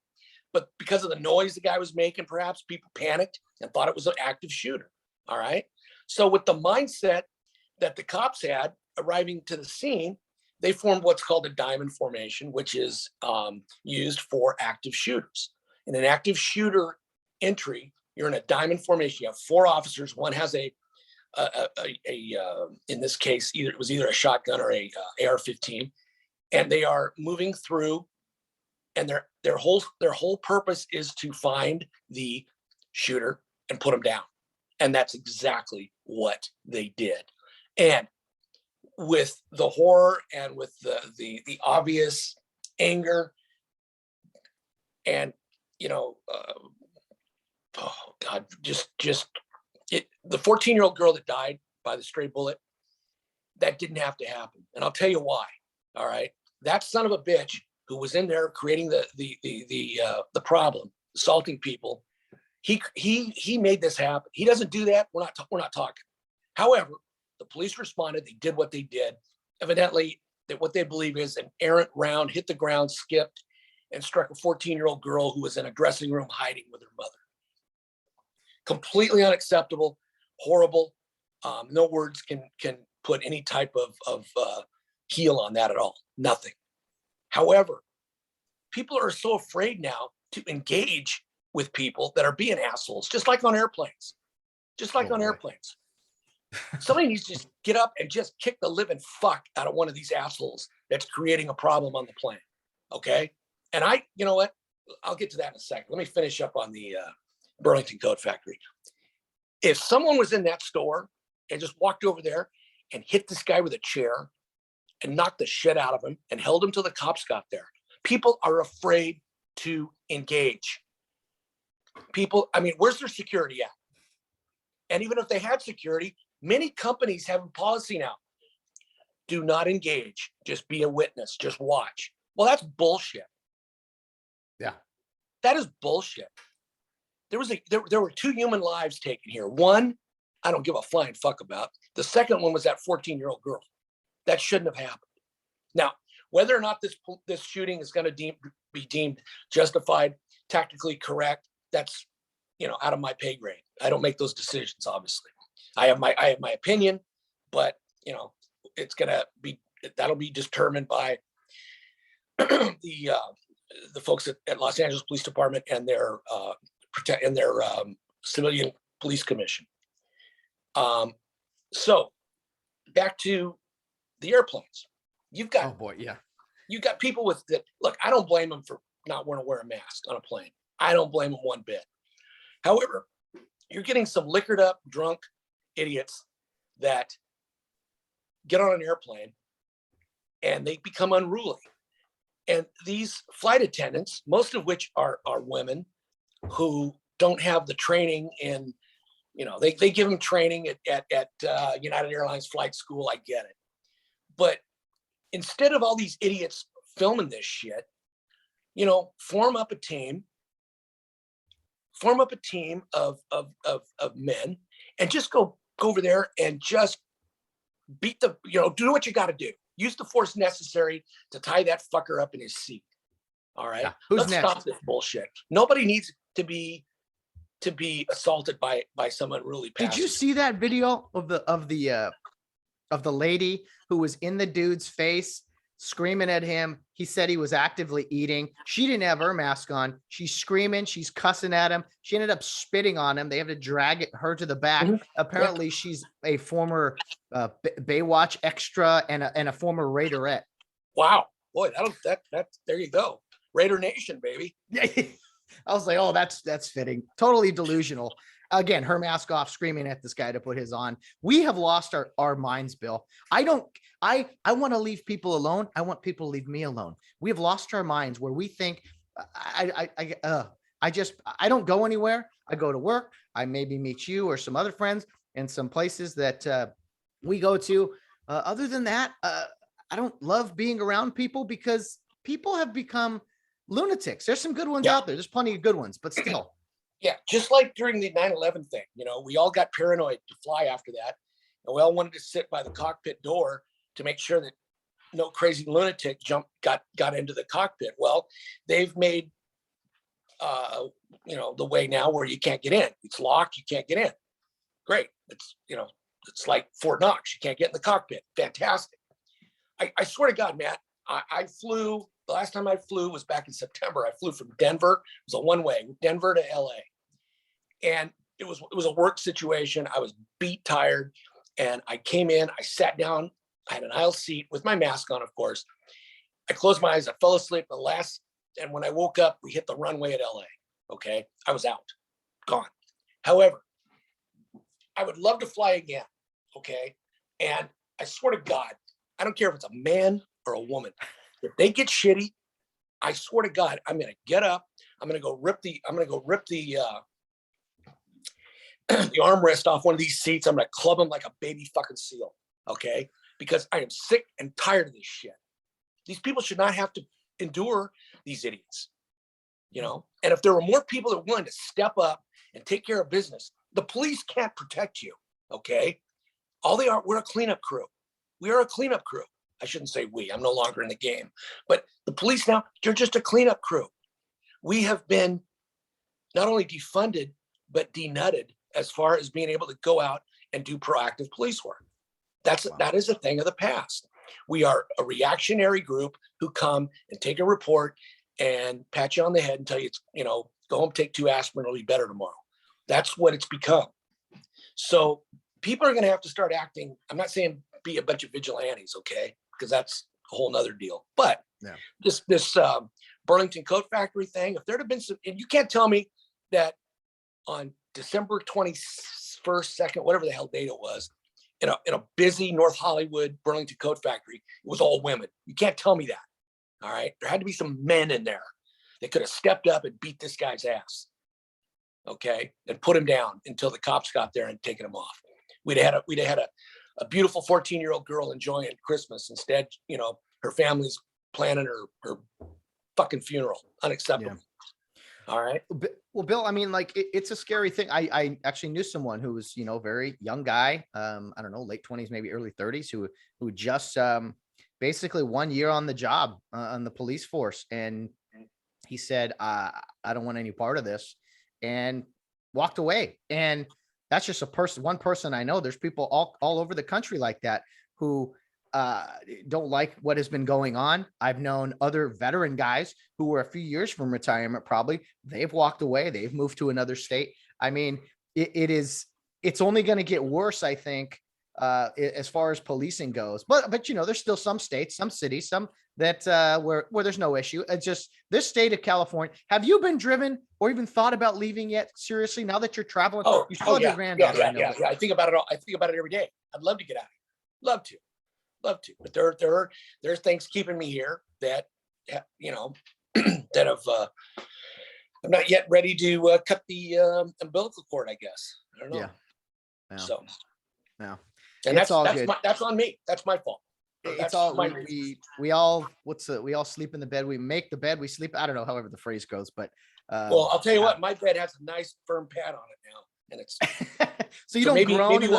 C: But because of the noise the guy was making, perhaps people panicked and thought it was an active shooter. All right. So with the mindset that the cops had arriving to the scene, they formed what's called a diamond formation, which is used for active shooters. In an active shooter entry, you're in a diamond formation. You have 4 officers. One has a in this case, it was either a shotgun or a AR-15, and they are moving through, and their whole purpose is to find the shooter and put him down. And that's exactly what they did. And with the horror and with the obvious anger, And, oh God, the 14-year-old girl that died by the stray bullet, that didn't have to happen. And I'll tell you why. All right. That son of a bitch who was in there creating the problem, assaulting people, he made this happen. He doesn't do that. We're not talking. However, the police responded. They did what they did. Evidently, that what they believe is an errant round hit the ground, skipped, and struck a 14-year-old girl who was in a dressing room hiding with her mother. Completely unacceptable, horrible. No words can put any type of heel on that at all. Nothing. However, people are so afraid now to engage with people that are being assholes, just like on airplanes. Airplanes. Somebody needs to just get up and just kick the living fuck out of one of these assholes that's creating a problem on the plane. Okay. And you know what? I'll get to that in a second. Let me finish up on the Burlington Coat Factory. If someone was in that store and just walked over there and hit this guy with a chair and knocked the shit out of him and held him till the cops got there, people are afraid to engage. Where's their security at? And even if they had security, many companies have a policy now. Do not engage. Just be a witness. Just watch. Well, that's bullshit.
A: Yeah.
C: That is bullshit. There were 2 human lives taken here. One, I don't give a flying fuck about. The second one was that 14-year-old girl. That shouldn't have happened. Now, whether or not this shooting is going to be deemed justified, tactically correct, that's out of my pay grade. I don't make those decisions, obviously. I have my opinion, but that'll be determined by the folks at Los Angeles Police Department and their civilian police commission. So back to the airplanes. You've got you've got people with that. Look, I don't blame them for not wanting to wear a mask on a plane. I don't blame them one bit. However, you're getting some liquored up, drunk idiots that get on an airplane and they become unruly. And these flight attendants, most of which are women who don't have the training in, they give them training at United Airlines flight school. I get it. But instead of all these idiots filming this shit, form up a team of men and just go over there and just beat do what you got to do. Use the force necessary to tie that fucker up in his seat. All right. Yeah. Let's stop this bullshit. Nobody needs to be assaulted by some unruly passenger.
A: Did you see that video of the lady who was in the dude's face screaming at him? He said he was actively eating. She didn't have her mask on. She's screaming. She's cussing at him. She ended up spitting on him. They have to drag her to the back. Mm-hmm. Apparently, yeah. She's a former Baywatch extra and a former Raiderette.
C: Wow, boy, that there you go, Raider Nation, baby.
A: Yeah, I was like, oh, that's fitting. Totally delusional. Again, her mask off, screaming at this guy to put his on. We have lost our minds, Bill. I want to leave people alone. I want people to leave me alone. We have lost our minds where we think I don't go anywhere. I go to work. I maybe meet you or some other friends in some places that we go to. Other than that, I don't love being around people because people have become lunatics. There's some good ones out there. There's plenty of good ones, but still.
C: Yeah, just like during the 9/11 thing, we all got paranoid to fly after that. And we all wanted to sit by the cockpit door to make sure that no crazy lunatic got into the cockpit. Well, they've made, the way now where you can't get in. It's locked. You can't get in. Great. It's like Fort Knox. You can't get in the cockpit. Fantastic. I swear to God, Matt, I flew. The last time I flew was back in September. I flew from Denver. It was a one-way, Denver to LA. And it was a work situation. I was beat tired. And I came in, I sat down, I had an aisle seat with my mask on, of course. I closed my eyes, I fell asleep and when I woke up, we hit the runway at LA. Okay. I was out, gone. However, I would love to fly again. Okay. And I swear to God, I don't care if it's a man or a woman. If they get shitty, I swear to God, I'm going to get up. I'm gonna go rip the the armrest off one of these seats. I'm gonna club him like a baby fucking seal. Okay, because I am sick and tired of this shit. These people should not have to endure these idiots, you know. And if there were more people that were willing to step up and take care of business, the police can't protect you. Okay, all they are, we're a cleanup crew. We are a cleanup crew. I shouldn't say we. I'm no longer in the game, but the police now, you're just a cleanup crew. We have been not only defunded but denutted as far as being able to go out and do proactive police work. That is a thing of the past. We are a reactionary group who come and take a report and pat you on the head and tell you, you know, go home, take 2 aspirin, it'll be better tomorrow. That's what it's become. So people are going to have to start acting. I'm not saying be a bunch of vigilantes, okay, because that's a whole nother deal. But this Burlington Coat Factory thing, if there'd have been some, and you can't tell me that on December 21st, 2nd, whatever the hell date it was, in a busy North Hollywood Burlington Coat Factory, it was all women. You can't tell me that. All right. There had to be some men in there that could have stepped up and beat this guy's ass. Okay. And put him down until the cops got there and taken him off. We'd have had a beautiful 14-year-old girl enjoying Christmas. Instead, you know, her family's planning her fucking funeral. Unacceptable. Yeah. All right.
A: Well, Bill, I mean, like it's a scary thing. I actually knew someone who was, you know, very young guy. I don't know, late 20s, maybe early 30s, who just basically 1 year on the job on the police force. And he said, I don't want any part of this, and walked away. And that's just one person I know. There's people all over the country like that who don't like what has been going on. I've known other veteran guys who were a few years from retirement. Probably they've walked away. They've moved to another state. I mean, it's only going to get worse, I think, as far as policing goes. But you know, there's still some states, some cities, some that where there's no issue. It's just this state of California. Have you been driven or even thought about leaving yet? Seriously, now that you're traveling, you still have your granddaughter.
C: Yeah. I think about it all. I think about it every day. I'd love to get out of here. Love to. But there are things keeping me here that, you know, that I'm not yet ready to cut the umbilical cord, I guess. I don't know.
A: Yeah.
C: So.
A: Yeah.
C: And that's good. That's on me. That's my fault.
A: It's all we all sleep in the bed. We make the bed, we sleep. I don't know, however the phrase goes, but
C: well, I'll tell you what, my bed has a nice firm pad on it now, and it's
A: so you don't groan.
C: Maybe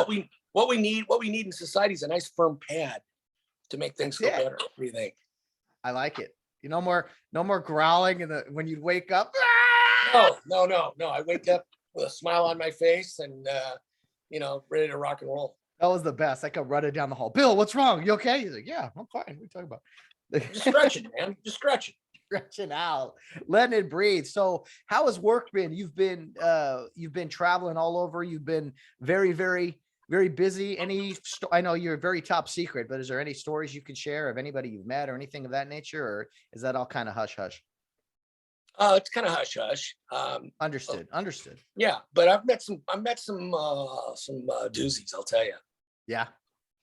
C: what we need in society is a nice firm pad to make things go better. What do you think?
A: I like it. No more growling when you wake up.
C: No. I wake up with a smile on my face and you know, ready to rock and roll.
A: That was the best. I come running down the hall. Bill, what's wrong? You okay? He's like, yeah, I'm fine. What are you talking about?
C: Just stretching, man. Just stretching.
A: Stretching out, letting it breathe. So how has work been? You've been traveling all over. You've been very, very, very busy. I know you're very top secret, but is there any stories you can share of anybody you've met or anything of that nature, or is that all kind of hush hush?
C: It's kind of hush hush.
A: Understood.
C: Yeah, but I've met some doozies, I'll tell you.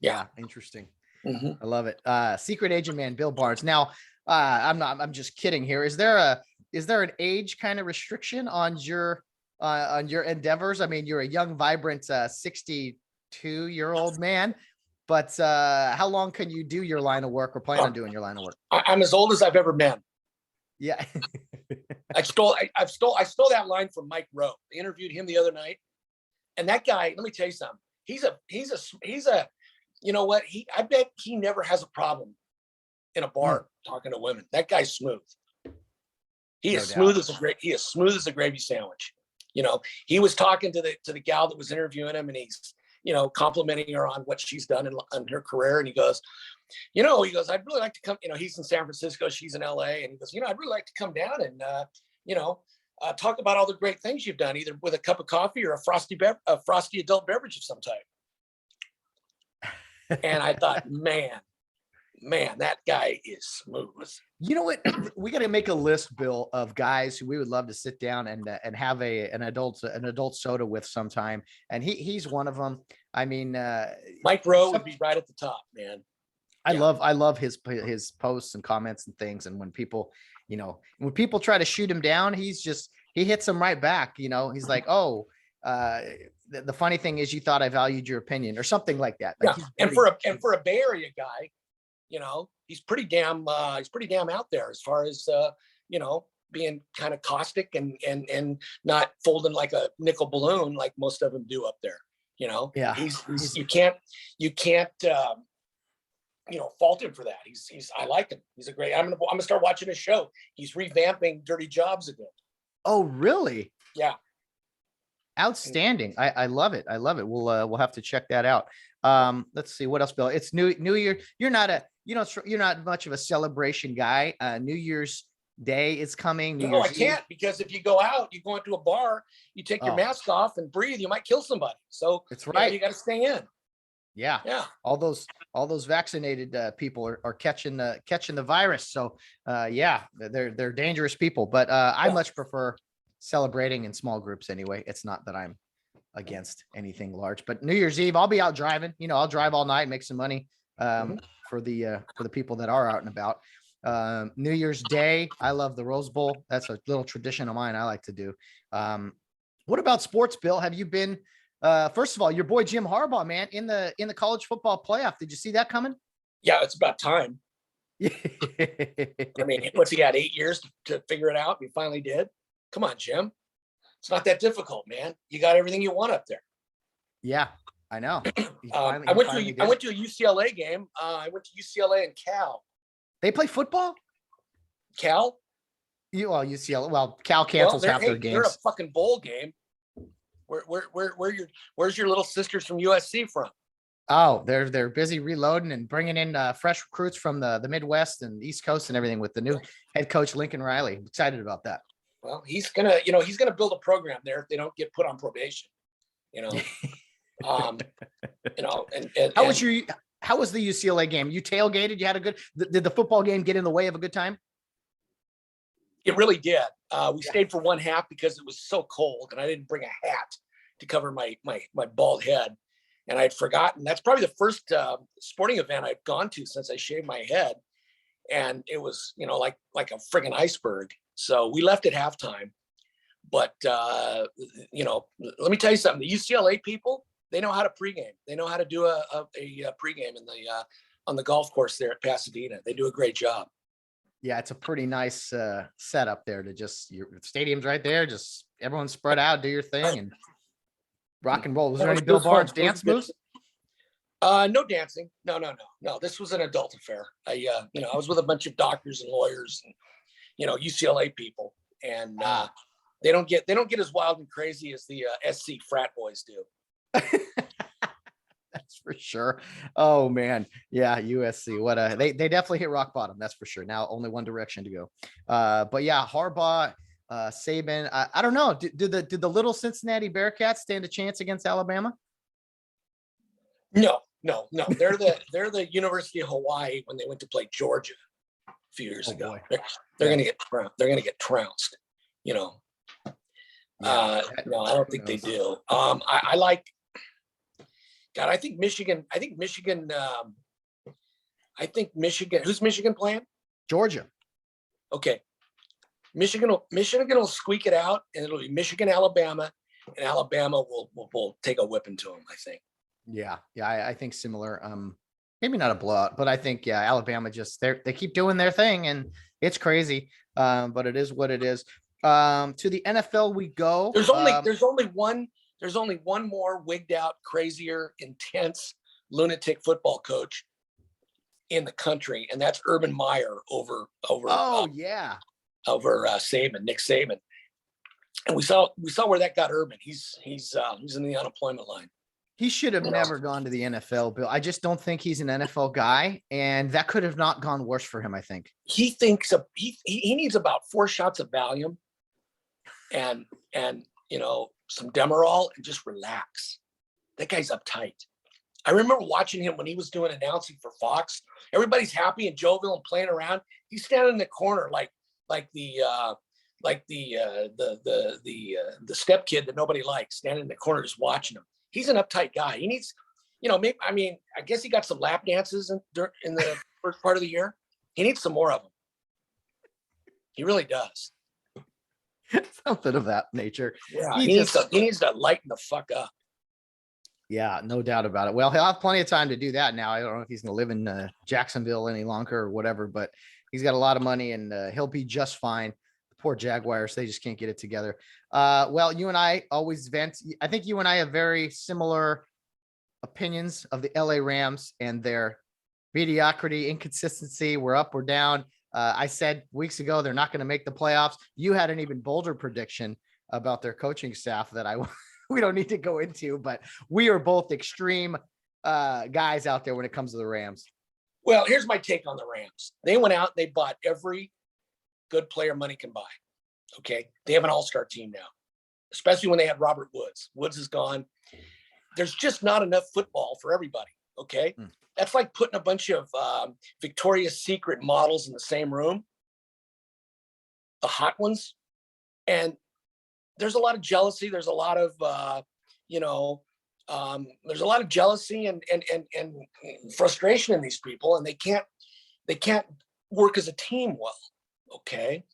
A: Yeah. Interesting.
C: Mm-hmm.
A: I love it. Secret Agent Man, Bill Barnes. Now, I'm just kidding here. Is there an age kind of restriction on your endeavors? I mean, you're a young, vibrant, 62-year-old man, but how long can you do your line of work or plan on doing your line of work?
C: I'm as old as I've ever been.
A: Yeah.
C: I stole that line from Mike Rowe. I interviewed him the other night, and that guy, let me tell you something. He's a you know what? I bet he never has a problem in a bar talking to women. That guy's smooth. He is smooth as a gravy sandwich. You know, he was talking to the gal that was interviewing him, and he's, you know, complimenting her on what she's done in her career. And he goes, I'd really like to come, you know, he's in San Francisco, she's in LA. And he goes, you know, I'd really like to come down and, you know, talk about all the great things you've done, either with a cup of coffee or a frosty adult beverage of some type. And I thought, man, that guy is smooth.
A: You know what? We got to make a list, Bill, of guys who we would love to sit down and have an adult soda with sometime. And he's one of them. I mean,
C: Mike Rowe would be right at the top, man.
A: I love his posts and comments and things. And when people, when people try to shoot him down, he hits them right back. He's like, oh, the funny thing is you thought I valued your opinion or something like that. Like
C: Yeah. And for a Bay Area guy, he's pretty damn out there as far as, being kind of caustic and not folding like a nickel balloon like most of them do up there.
A: Yeah.
C: You can't fault him for that. I like him. He's a great. I'm gonna start watching his show. He's revamping Dirty Jobs again.
A: Oh, really?
C: Yeah.
A: Outstanding. I love it. I love it. We'll have to check that out. Let's see what else, Bill. It's New Year. You're not much of a celebration guy. New Year's Day is coming.
C: No, I can't, because if you go out, you go into a bar, you take your mask off and breathe, you might kill somebody. So
A: that's right.
C: You got to stay in.
A: Yeah.
C: Yeah.
A: All those vaccinated people are catching the virus. So yeah, they're dangerous people. But I much prefer celebrating in small groups anyway. It's not that I'm against anything large, but New Year's Eve, I'll be out driving. I'll drive all night, make some money for the people that are out and about. New Year's Day, I love the Rose Bowl. That's a little tradition of mine I like to do. What about sports, Bill? Have you been first of all, your boy Jim Harbaugh, man, in the college football playoff? Did you see that coming?
C: Yeah, it's about time. I mean, what's he had, 8 years to figure it out? We finally did. Come on, Jim. It's not that difficult, man. You got everything you want up there.
A: Yeah, I know.
C: I went to a UCLA game. I went to UCLA and Cal.
A: They play football?
C: Cal?
A: UCLA. Well, Cal cancels half their games.
C: They're a fucking bowl game. Where's your little sisters from USC from?
A: Oh, they're busy reloading and bringing in fresh recruits from the Midwest and East Coast and everything with the new head coach Lincoln Riley. I'm excited about that.
C: Well, he's gonna build a program there if they don't get put on probation.
A: How was the UCLA game? You tailgated? You had did the football game get in the way of a good time?
C: It really did. We stayed for one half because it was so cold and I didn't bring a hat to cover my bald head. And I'd forgotten. That's probably the first sporting event I've gone to since I shaved my head. And it was, like a friggin' iceberg. So we left at halftime. But, let me tell you something. The UCLA people, they know how to pregame. They know how to do a pregame on the golf course there at Pasadena. They do a great job.
A: Yeah, it's a pretty nice setup there to your stadium's right there. Just everyone spread out, do your thing and rock and roll. Was there any Bill Barnes dance moves?
C: No dancing. No. This was an adult affair. I was with a bunch of doctors and lawyers and, UCLA people. And they don't get as wild and crazy as the SC frat boys do.
A: That's for sure. Oh man. Yeah. USC. They definitely hit rock bottom. That's for sure. Now only one direction to go. But yeah, Harbaugh, Saban, I don't know. Did the little Cincinnati Bearcats stand a chance against Alabama?
C: No. They're the University of Hawaii when they went to play Georgia a few years ago. They're gonna get trounced. No, I don't think they do. I like. God, I think Michigan. Who's Michigan playing?
A: Georgia.
C: Okay. Michigan will squeak it out, and it'll be Michigan, Alabama, and Alabama will take a whipping to them, I think.
A: Yeah, I think similar. Maybe not a blowout, but I think Alabama they keep doing their thing, and it's crazy. But it is what it is. To the NFL we go.
C: There's only one more wigged out, crazier, intense lunatic football coach in the country, and that's Urban Meyer over Saban, Nick Saban. And we saw where that got Urban. He's in the unemployment line.
A: He should have never gone to the NFL, Bill. I just don't think he's an NFL guy, and that could have not gone worse for him, I think.
C: He thinks he needs about 4 shots of Valium and some Demerol and just relax. That guy's uptight. I remember watching him when he was doing announcing for Fox. Everybody's happy and jovial and playing around. He's standing in the corner like the step kid that nobody likes, standing in the corner just watching him. He's an uptight guy. He needs, I guess he got some lap dances in the first part of the year. He needs some more of them. He really does.
A: Something of that nature.
C: Yeah,
A: He
C: he needs to lighten the fuck up.
A: Yeah, no doubt about it. Well, he'll have plenty of time to do that now. I don't know if he's going to live in Jacksonville any longer or whatever, but he's got a lot of money and he'll be just fine. The poor Jaguars, they just can't get it together. Well, you and I always vent. I think you and I have very similar opinions of the LA Rams and their mediocrity, inconsistency. We're up, we're down. I said weeks ago they're not going to make the playoffs. You had an even bolder prediction about their coaching staff that we don't need to go into, but we are both extreme guys out there when it comes to the Rams.
C: Well, here's my take on the Rams. They went out, they bought every good player money can buy. Okay. They have an all-star team now, especially when they had Robert Woods. Woods is gone. There's just not enough football for everybody. Okay. That's like putting a bunch of Victoria's Secret models in the same room, the hot ones. And there's a lot of jealousy. There's a lot of, there's a lot of jealousy and frustration in these people, and they can't work as a team well. Okay.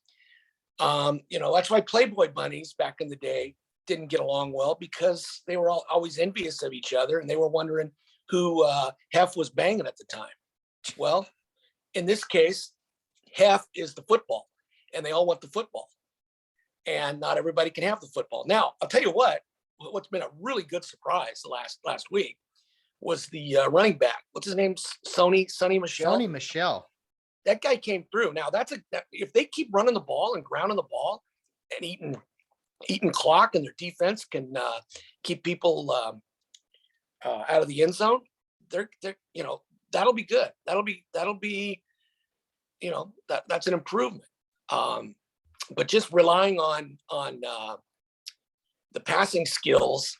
C: That's why Playboy bunnies back in the day didn't get along well, because they were always envious of each other, and they were wondering who Hef was banging at the time. Well, in this case, Hef is the football, and they all want the football. And not everybody can have the football. Now, I'll tell you what's been a really good surprise the last week was the running back. What's his name? Sonny Michel.
A: Sonny Michel.
C: That guy came through. Now if they keep running the ball and grounding the ball and eating clock, and their defense can keep people out of the end zone, they're that'll be good. That'll be that's an improvement. But just relying on the passing skills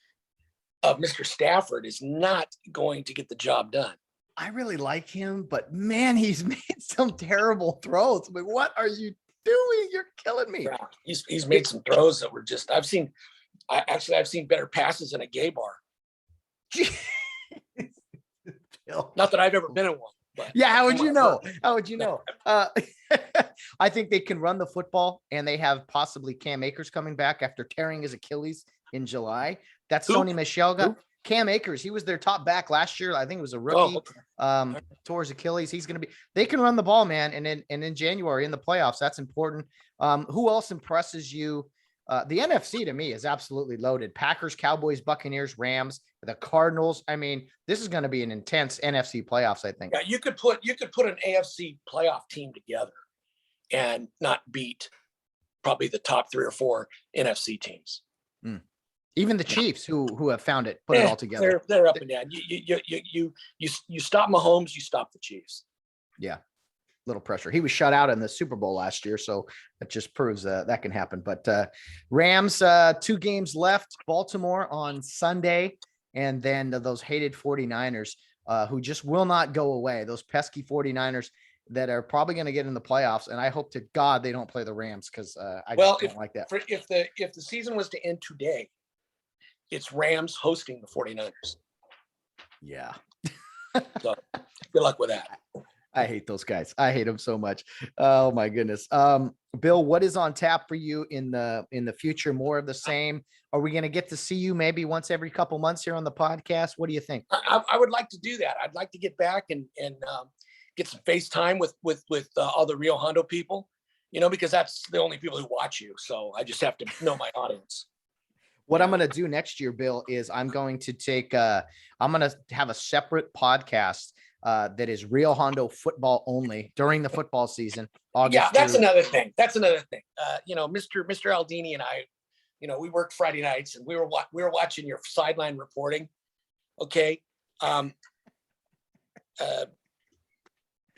C: of Mr. Stafford is not going to get the job done.
A: I really like him, but man, he's made some terrible throws. I mean, what are you doing? You're killing me.
C: Yeah, he's made some throws that were just, I've seen better passes in a gay bar. Not that I've ever been in one. But
A: yeah, how would you know? How would you know? I think they can run the football, and they have possibly Cam Akers coming back after tearing his Achilles in July. That's Sonny Michel guy. Cam Akers, he was their top back last year. I think it was a rookie. Tore his Achilles. He's going to be. They can run the ball, man, and in January in the playoffs, that's important. Who else impresses you? The NFC to me is absolutely loaded. Packers, Cowboys, Buccaneers, Rams, the Cardinals. I mean, this is going to be an intense NFC playoffs, I think.
C: Yeah, you could put an AFC playoff team together and not beat probably the top 3 or 4 NFC teams.
A: Even the Chiefs, who have found it, put it all together.
C: They're up and down. You stop Mahomes, you stop the Chiefs.
A: Yeah. Little pressure. He was shut out in the Super Bowl last year, so that just proves that can happen. But Rams, 2 games left. Baltimore on Sunday, and then those hated 49ers who just will not go away. Those pesky 49ers that are probably going to get in the playoffs, and I hope to God they don't play the Rams, because I don't like that.
C: If the season was to end today, it's Rams hosting the 49ers.
A: Yeah.
C: So good luck with that.
A: I hate those guys. I hate them so much. Oh my goodness. Bill, what is on tap for you in the future? More of the same? Are we going to get to see you maybe once every couple months here on the podcast? What do you think?
C: I would like to do that. I'd like to get back and get some FaceTime with all the Rio Hondo people, because that's the only people who watch you. So I just have to know my audience.
A: What I'm going to do next year, Bill, is I'm going to I'm going to have a separate podcast that is Rio Hondo football only during the football season.
C: That's another thing. Mr. Aldini and I, we worked Friday nights, and we were watching your sideline reporting. Okay.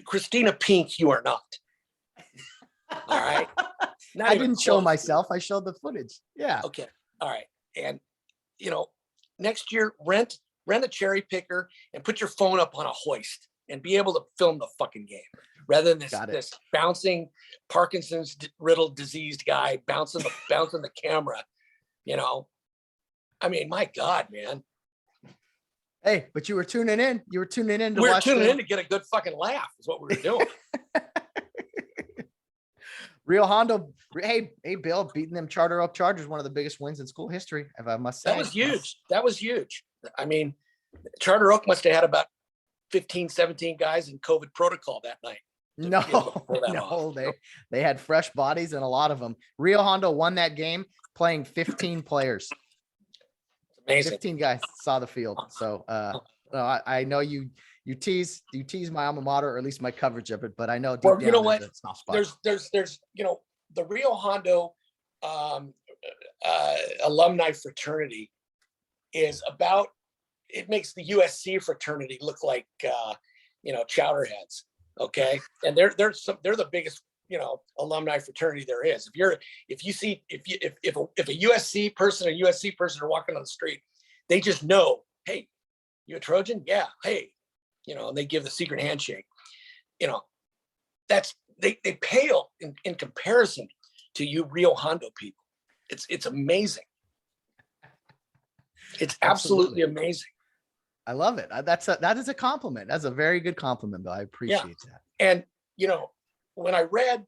C: Christina Pink, you are not. All right.
A: I didn't show myself. I showed the footage. Yeah.
C: Okay. All right. And, next year, rent a cherry picker and put your phone up on a hoist and be able to film the fucking game, rather than this bouncing Parkinson's riddled diseased guy bouncing the camera. I mean, my God, man.
A: Hey, but you were tuning in. You were tuning in to
C: watch. We were tuning in to get a good fucking laugh is what we were doing.
A: Rio Hondo. Hey, Bill, beating them Charter Oak Chargers, one of the biggest wins in school history, if I must say.
C: That was huge. That was huge. I mean, Charter Oak must have had about 15, 17 guys in COVID protocol that night.
A: No, they had fresh bodies and a lot of them. Rio Hondo won that game playing 15 players.
C: Amazing.
A: 15 guys saw the field. So I know you tease my alma mater, or at least my coverage of it, but I know deep down,
C: you know what?
A: There's
C: There's the Rio Hondo alumni fraternity is about, it makes the USC fraternity look like chowderheads. Okay. And they're the biggest, alumni fraternity there is. If a USC person or USC person are walking on the street, they just know, hey, you a Trojan? Yeah. Hey, and they give the secret handshake. That's they pale in comparison to you Rio Hondo people. It's amazing. It's absolutely amazing.
A: I love it. That is a compliment. That's a very good compliment, Bill. I appreciate that.
C: And when I read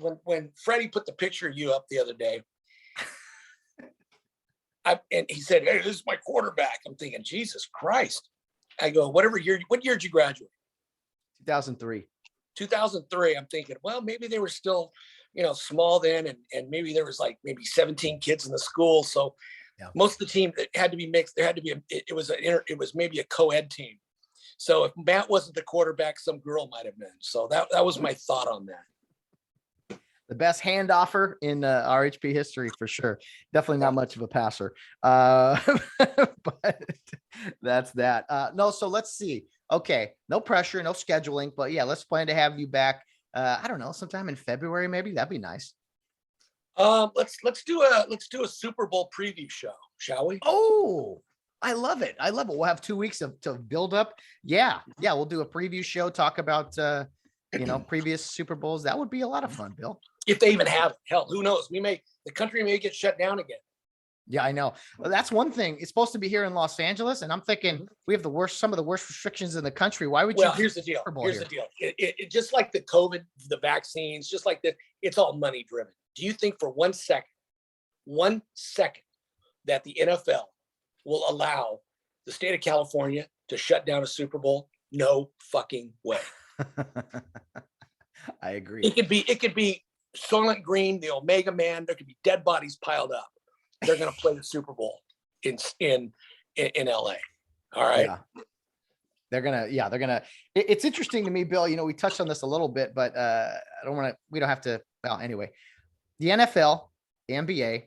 C: when Freddie put the picture of you up the other day, and he said, "Hey, this is my quarterback." I'm thinking, Jesus Christ. I go, what year did you graduate?
A: 2003.
C: 2003. I'm thinking, well, maybe they were still, small then, and maybe there was like maybe 17 kids in the school. So yeah. Most of the team, it had to be mixed. There had to be it was maybe a co-ed team. So if Matt wasn't the quarterback, some girl might have been. So that was my thought on that.
A: The best handoffer in RHP history for sure. Definitely not much of a passer. But that's that. No, so let's see. Okay, no pressure, no scheduling, but yeah, let's plan to have you back. I don't know, sometime in February, maybe. That'd be nice.
C: Let's do a Super Bowl preview show, shall we?
A: Oh, I love it. We'll have 2 weeks to build up. Yeah. We'll do a preview show, talk about previous Super Bowls. That would be a lot of fun, Bill.
C: If they even have it. Hell, who knows? The country may get shut down again.
A: Yeah, I know. Well, that's one thing. It's supposed to be here in Los Angeles, and I'm thinking we have some of the worst restrictions in the country. Why would you?
C: Well, here's the deal. It just like the COVID, the vaccines, just like that, it's all money driven. Do you think for 1 second, that the NFL will allow the state of California to shut down a Super Bowl? No fucking way.
A: I agree.
C: It could be Soylent Green, the Omega Man. There could be dead bodies piled up. They're going to play the Super Bowl in LA. All right.
A: Yeah. They're gonna. It's interesting to me, Bill. We touched on this a little bit, but we don't have to. Well, anyway, the NFL, the NBA,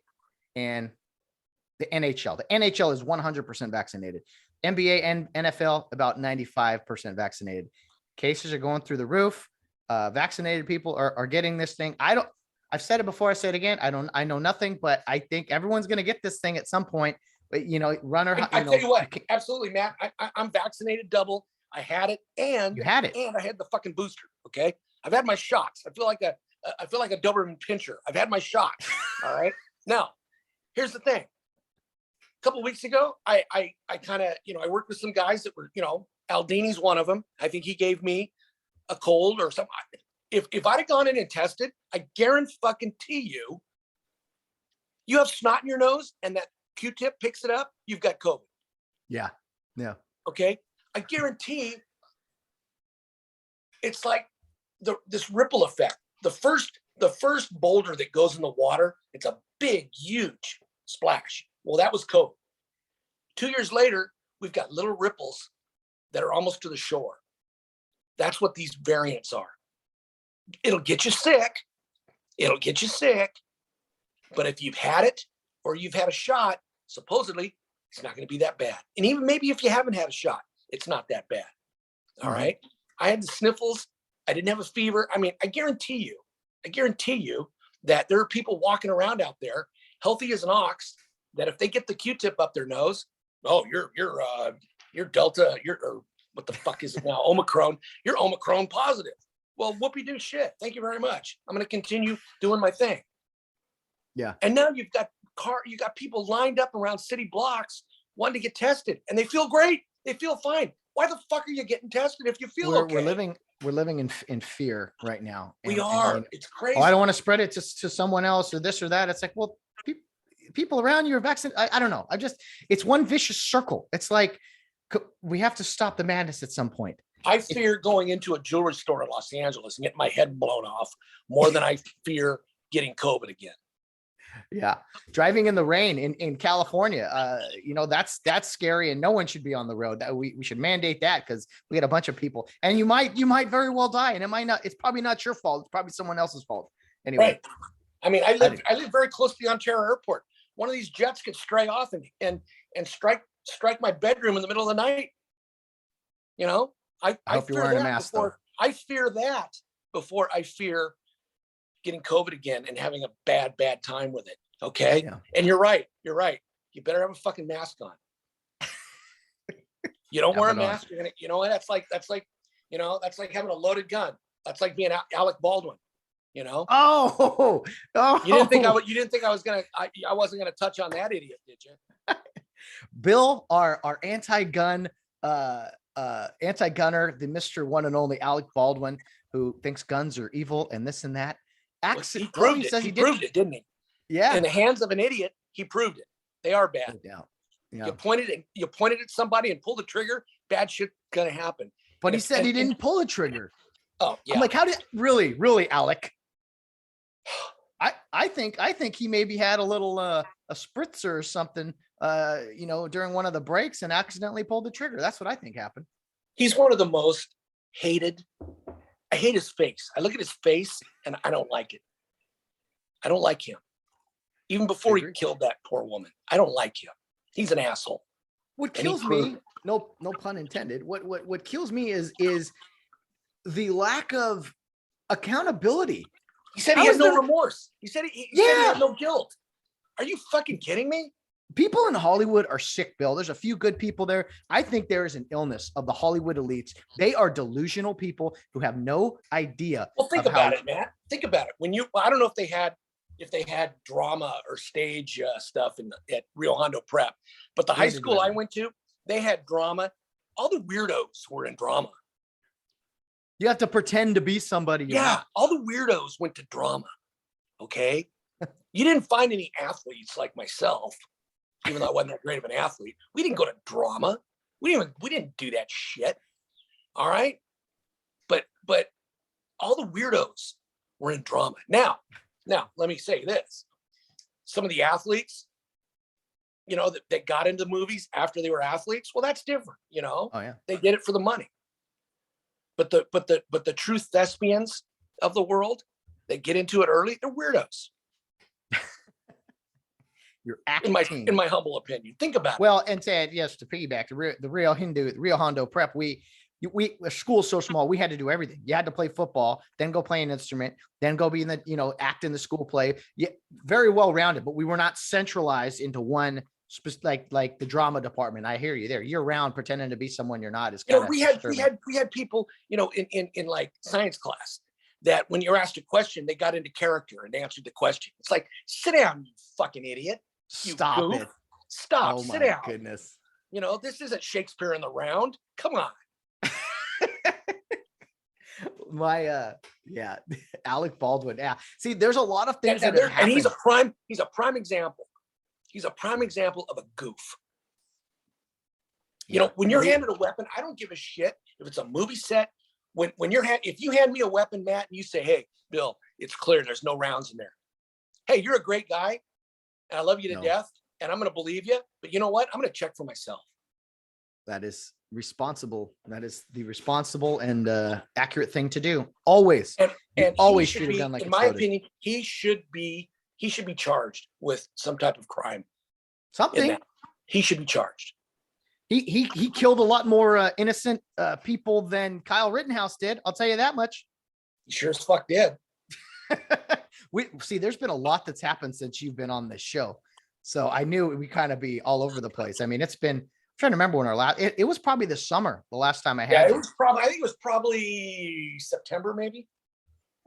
A: and the NHL. The NHL is 100% vaccinated. NBA and NFL about 95% vaccinated. Cases are going through the roof. Vaccinated people are getting this thing. I've said it before. I say it again. I know nothing, but I think everyone's going to get this thing at some point. But runner.
C: I tell you what, absolutely, Matt. I'm vaccinated double. I had it, and
A: you had it,
C: and I had the fucking booster. Okay, I've had my shots. I feel like a Doberman Pinscher. I've had my shots. All right. Now, here's the thing. A couple of weeks ago, I kind of I worked with some guys that were Aldini's one of them. I think he gave me a cold or something. If I'd have gone in and tested, I guarantee you have snot in your nose and that Q-tip picks it up, you've got COVID.
A: Yeah.
C: Okay. I guarantee it's like this ripple effect. The first boulder that goes in the water, it's a big, huge splash. Well, that was COVID. 2 years later, we've got little ripples that are almost to the shore. That's what these variants are. It'll get you sick. But if you've had it or you've had a shot, supposedly it's not going to be that bad. And even maybe if you haven't had a shot, it's not that bad. All right. I had the sniffles. I didn't have a fever. I mean, I guarantee you that there are people walking around out there healthy as an ox that if they get the Q-tip up their nose, oh, you're Delta, or what the fuck is it now? Omicron, you're Omicron positive. Well, whoopee do shit. Thank you very much. I'm going to continue doing my thing.
A: Yeah.
C: And now you got people lined up around city blocks wanting to get tested, and they feel great. They feel fine. Why the fuck are you getting tested if you feel okay?
A: we're living in fear right now.
C: We
A: And,
C: are.
A: and,
C: It's crazy.
A: oh, I don't want to spread it to someone else or this or that. It's like, well, people around you are vaccinated. I don't know. It's one vicious circle. It's like, we have to stop the madness at some point.
C: I fear going into a jewelry store in Los Angeles and getting my head blown off more than I fear getting COVID again.
A: Yeah. Driving in the rain in California, that's scary, and no one should be on the road. That we should mandate that, because we get a bunch of people, and you might very well die, and it's probably not your fault. It's probably someone else's fault. Anyway.
C: Right. I mean, I live very close to the Ontario airport. One of these jets could stray off and strike my bedroom in the middle of the night. I
A: hope you're wearing a mask, though.
C: I fear that before I fear getting COVID again and having a bad time with it. Okay.
A: Yeah.
C: And you're right. You better have a fucking mask on. You don't wear a mask, you're gonna, that's like having a loaded gun. That's like being Alec Baldwin,
A: Oh.
C: You didn't think I wasn't gonna touch on that idiot, did you?
A: Bill, our anti-gun anti-gunner, the Mr. One and Only Alec Baldwin, who thinks guns are evil and this and that.
C: He proved it, didn't he?
A: Yeah.
C: In the hands of an idiot, he proved it. They are bad.
A: No doubt. Yeah.
C: You pointed at somebody and pulled the trigger, bad shit gonna happen.
A: But he said he didn't pull a trigger.
C: Oh, yeah.
A: I'm like, how did really, Alec? I think he maybe had a little a spritzer or something during one of the breaks and accidentally pulled the trigger. That's what I think happened.
C: He's one of the most hated. I hate his face. I look at his face and I don't like it. I don't like him. Even before he killed that poor woman, I don't like him. He's an asshole.
A: What kills me, no pun intended. What kills me is the lack of accountability.
C: He said he had no remorse. He said he had no guilt. Are you fucking kidding me?
A: People in Hollywood are sick, Bill. There's a few good people there. I think there is an illness of the Hollywood elites. They are delusional people who have no idea.
C: Well, think about it, Matt. Think about it. I don't know if they had drama or stage stuff at Rio Hondo Prep, but the high school I went to, they had drama. All the weirdos were in drama.
A: You have to pretend to be somebody.
C: Yeah, all the weirdos went to drama. Okay, you didn't find any athletes like myself. Even though I wasn't that great of an athlete, we didn't go to drama. We didn't do that shit. All right. But all the weirdos were in drama. Now, let me say this. Some of the athletes, that got into movies after they were athletes, well, that's different,
A: Oh, yeah.
C: They did it for the money. But the true thespians of the world, they get into it early, they're weirdos.
A: You're acting.
C: In my humble opinion. Think about it.
A: Well, and said yes, to piggyback the Rio Hondo Prep. We the school's so small, we had to do everything. You had to play football, then go play an instrument, then go be in the act in the school play. Yeah, very well rounded, but we were not centralized into one like the drama department. I hear you there. Year round, pretending to be someone you're not is kind of
C: we had people in like science class that when you're asked a question, they got into character and answered the question. It's like, sit down, you fucking idiot.
A: Stop it.
C: Stop.
A: Oh,
C: sit
A: my
C: down.
A: Goodness.
C: This isn't Shakespeare in the Round. Come on.
A: Alec Baldwin. Yeah. See, there's a lot of things
C: and he's a prime example. He's a prime example of a goof. When you're handed a weapon, I don't give a shit if it's a movie set. If you hand me a weapon, Matt, and you say, "Hey, Bill, it's clear there's no rounds in there." Hey, you're a great guy, and I love you to death, and I'm going to believe you. But you know what? I'm going to check for myself.
A: That is responsible. That is the responsible and accurate thing to do. Always.
C: And
A: always shoot a gun like
C: in my opinion, he should be charged with some type of crime.
A: Something.
C: He should be charged.
A: He killed a lot more innocent people than Kyle Rittenhouse did. I'll tell you that much.
C: He sure as fuck did.
A: There's been a lot that's happened since you've been on this show. So I knew we kind of be all over the place. I mean, it's been, I'm trying to remember when our last, it was probably this summer, the last time I had.
C: Yeah, I think it was probably September, maybe.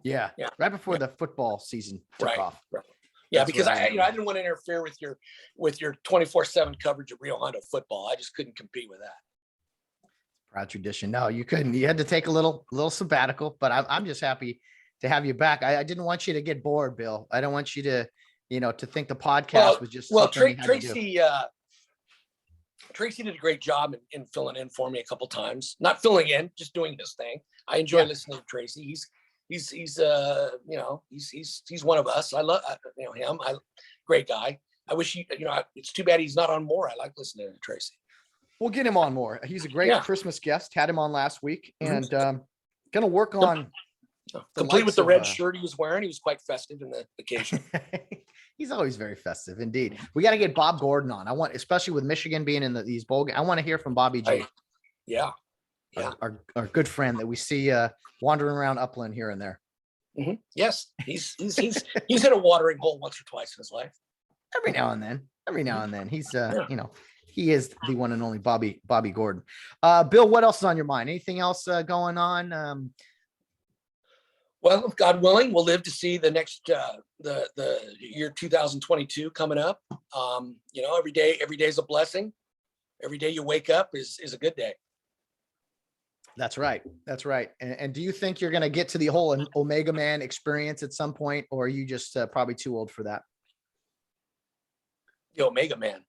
A: Yeah. Right before the football season took off. Right.
C: Yeah, that's because I didn't want to interfere with your 24/7 coverage of Rio Hondo football. I just couldn't compete with that.
A: Proud tradition. No, you couldn't. You had to take a little sabbatical, but I'm just happy to have you back. I didn't want you to get bored, Bill. I don't want you to, to think the podcast was just something you had to do.
C: Tracy did a great job in filling in for me a couple times. Not filling in, just doing his thing. I enjoy listening to Tracy. He's one of us. I love him. Great guy. I wish it's too bad he's not on more. I like listening to Tracy.
A: We'll get him on more. He's a great Christmas guest. Had him on last week, and gonna work on
C: complete with the red shirt he was wearing. He was quite festive in the occasion.
A: He's always very festive, indeed. We got to get Bob Gordon on. I want, especially with Michigan being in these bowl games, I want to hear from Bobby G. Our good friend that we see wandering around Upland here and there.
C: Mm-hmm. Yes, he's hit a watering hole once or twice in his life.
A: Every now and then, he's he is the one and only Bobby Gordon. Bill, what else is on your mind? Anything else going on?
C: Well, God willing, we'll live to see the next the year 2022 coming up. Every day is a blessing. Every day you wake up is a good day.
A: That's right. And do you think you're going to get to the whole Omega Man experience at some point, or are you just probably too old for that?
C: The Omega Man.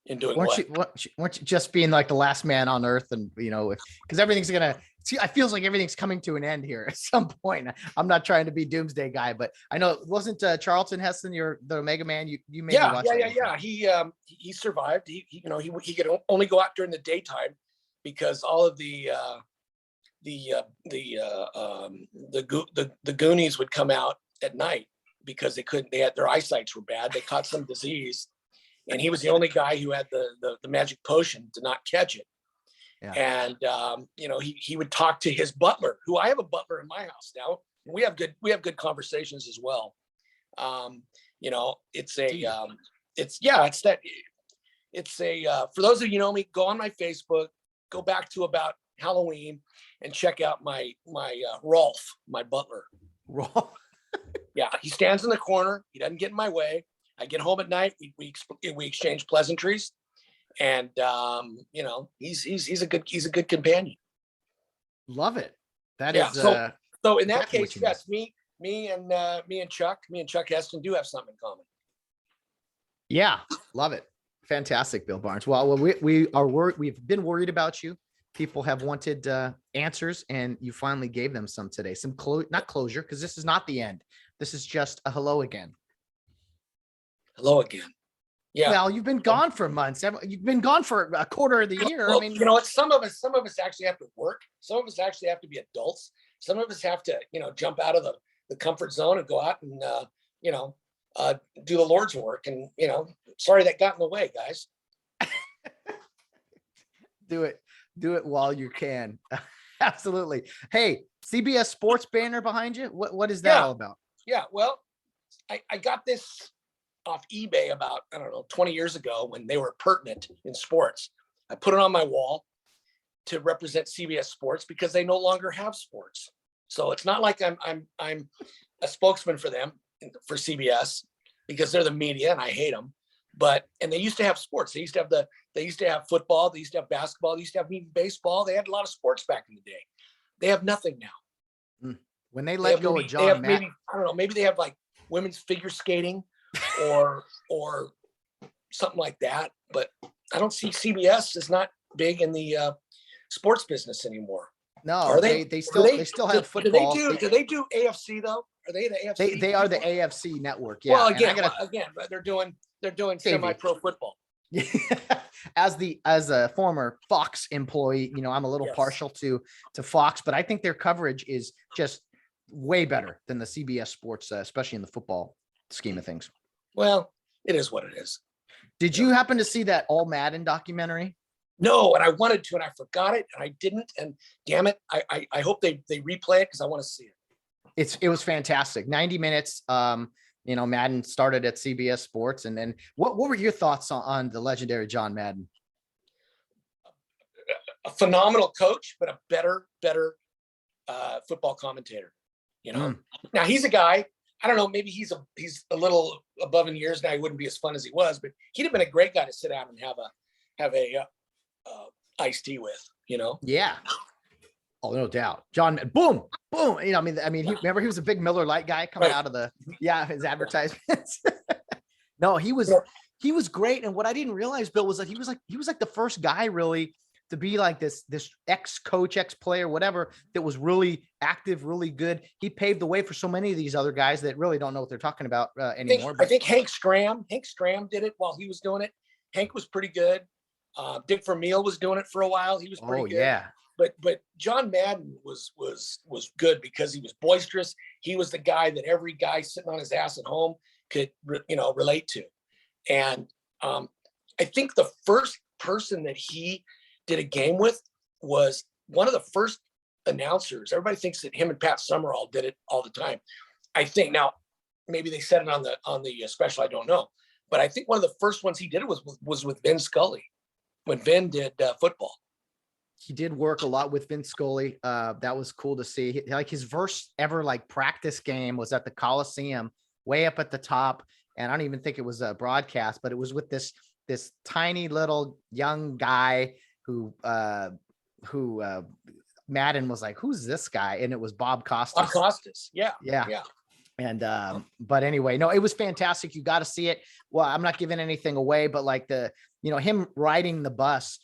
C: In doing
A: weren't you just being like the last man on earth, and because everything's gonna see, I feels like everything's coming to an end here at some point. I'm not trying to be doomsday guy, but I know, wasn't Charlton Heston the Omega Man? You made me watch that.
C: He survived. He could only go out during the daytime because all of the Goonies would come out at night because their eyesights were bad. They caught some disease. And he was the only guy who had the magic potion to not catch it. Yeah. And he would talk to his butler, who I have a butler in my house now. And we have good conversations as well. For those of you know me, go on my Facebook, go back to about Halloween and check out my Rolf, my butler.
A: Rolf.
C: Yeah, he stands in the corner. He doesn't get in my way. I get home at night. We exchange pleasantries, and he's a good companion.
A: Love it. That is
C: so in that case, yes, me and Chuck Heston do have something in common.
A: Yeah, love it. Fantastic, Bill Barnes. Well, we've been worried about you. People have wanted answers, and you finally gave them some today. Some not closure, because this is not the end. This is just a hello again.
C: Hello again. Yeah.
A: Well, you've been gone for months. You've been gone for a quarter of the year.
C: Well, some of us actually have to work. Some of us actually have to be adults. Some of us have to, jump out of the comfort zone and go out and, do the Lord's work. And, sorry that got in the way, guys.
A: Do it while you can. Absolutely. Hey, CBS Sports banner behind you. What is that all about?
C: Yeah. Well, I got this off eBay about, 20 years ago when they were pertinent in sports. I put it on my wall to represent CBS Sports because they no longer have sports. So it's not like I'm a spokesman for them, for CBS, because they're the media and I hate them. And they used to have sports. They used to have football. They used to have basketball. They used to have even baseball. They had a lot of sports back in the day. They have nothing now.
A: When they let go of John Madden,
C: maybe they have like women's figure skating or something like that. But I don't see CBS is not big in the sports business anymore.
A: No, are they still have football.
C: Do they do AFC though? Are they the AFC?
A: They are the AFC network. Yeah.
C: Well, again, they're doing semi-pro football.
A: As a former Fox employee, I'm a little partial to Fox, but I think their coverage is just way better than the CBS Sports, especially in the football scheme of things.
C: Well, it is what it is.
A: Did you happen to see that All Madden documentary?
C: No, and I wanted to, and I forgot it, and I didn't. And damn it, I hope they replay it because I want to see it.
A: It was fantastic. 90 minutes. Madden started at CBS Sports, and then what were your thoughts on the legendary John Madden?
C: A phenomenal coach, but a better football commentator. Now he's a guy. I don't know. Maybe he's a little above in years now. He wouldn't be as fun as he was, but he'd have been a great guy to sit down and have a iced tea with.
A: Yeah. Oh, no doubt. John, boom, boom. He was a big Miller Lite guy coming out of his advertisements. No, he was great. And what I didn't realize, Bill, was that he was like the first guy really to be like this ex-coach, ex-player, whatever, that was really active, really good. He paved the way for so many of these other guys that really don't know what they're talking about anymore.
C: I think Hank Stram did it while he was doing it. Hank was pretty good. Dick Vermeil was doing it for a while. He was pretty good.
A: Yeah.
C: But John Madden was good because he was boisterous. He was the guy that every guy sitting on his ass at home could relate to. And I think the first person that he did a game with was one of the first announcers. Everybody thinks that him and Pat Summerall did it all the time. I think now maybe they said it on the special. I don't know, but I think one of the first ones he did it was with Vin Scully when Vin did football.
A: He did work a lot with Vince Scully. That was cool to see. Like his first ever practice game was at the Coliseum, way up at the top. And I don't even think it was a broadcast, but it was with this tiny little young guy who Madden was like, "Who's this guy?" And it was Bob Costas.
C: Bob Costas. Yeah.
A: And but anyway, no, it was fantastic. You got to see it. Well, I'm not giving anything away, but him riding the bus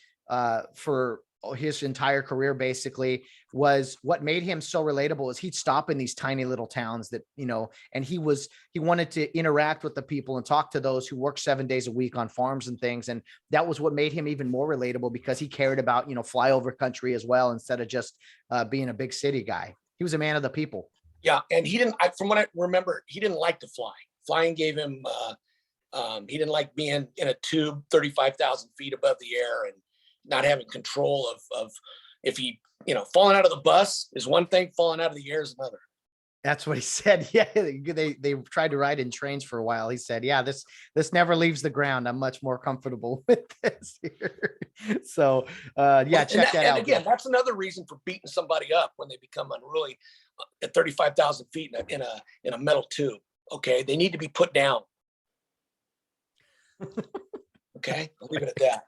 A: for his entire career basically was what made him so relatable. Is he'd stop in these tiny little towns that and he wanted to interact with the people and talk to those who work 7 days a week on farms and things, and that was what made him even more relatable, because he cared about flyover country as well, instead of just being a big city guy. He was a man of the people.
C: Yeah, and he didn't. From what I remember, he didn't like to fly. Flying gave him. He didn't like being in a tube 35,000 feet above the air and not having control of if he, falling out of the bus is one thing, falling out of the air is another.
A: That's what he said. Yeah, they tried to ride in trains for a while. He said, "Yeah, this never leaves the ground. I'm much more comfortable with this here." So, check that out.
C: And again, that's another reason for beating somebody up when they become unruly at 35,000 feet in a metal tube. Okay, they need to be put down. Okay, I'll leave it at that.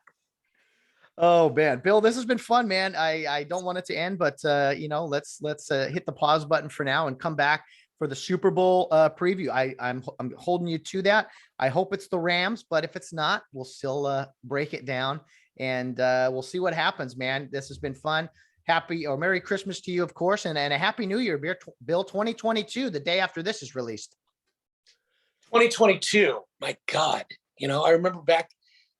A: Oh man, Bill, this has been fun, man. I don't want it to end, but let's hit the pause button for now and come back for the Super Bowl preview. I'm holding you to that. I hope it's the Rams, but if it's not, we'll still break it down and we'll see what happens, man. This has been fun. Happy or Merry Christmas to you, of course, and a Happy New Year, Bill. 2022, the day after this is released.
C: 2022, my God, I remember back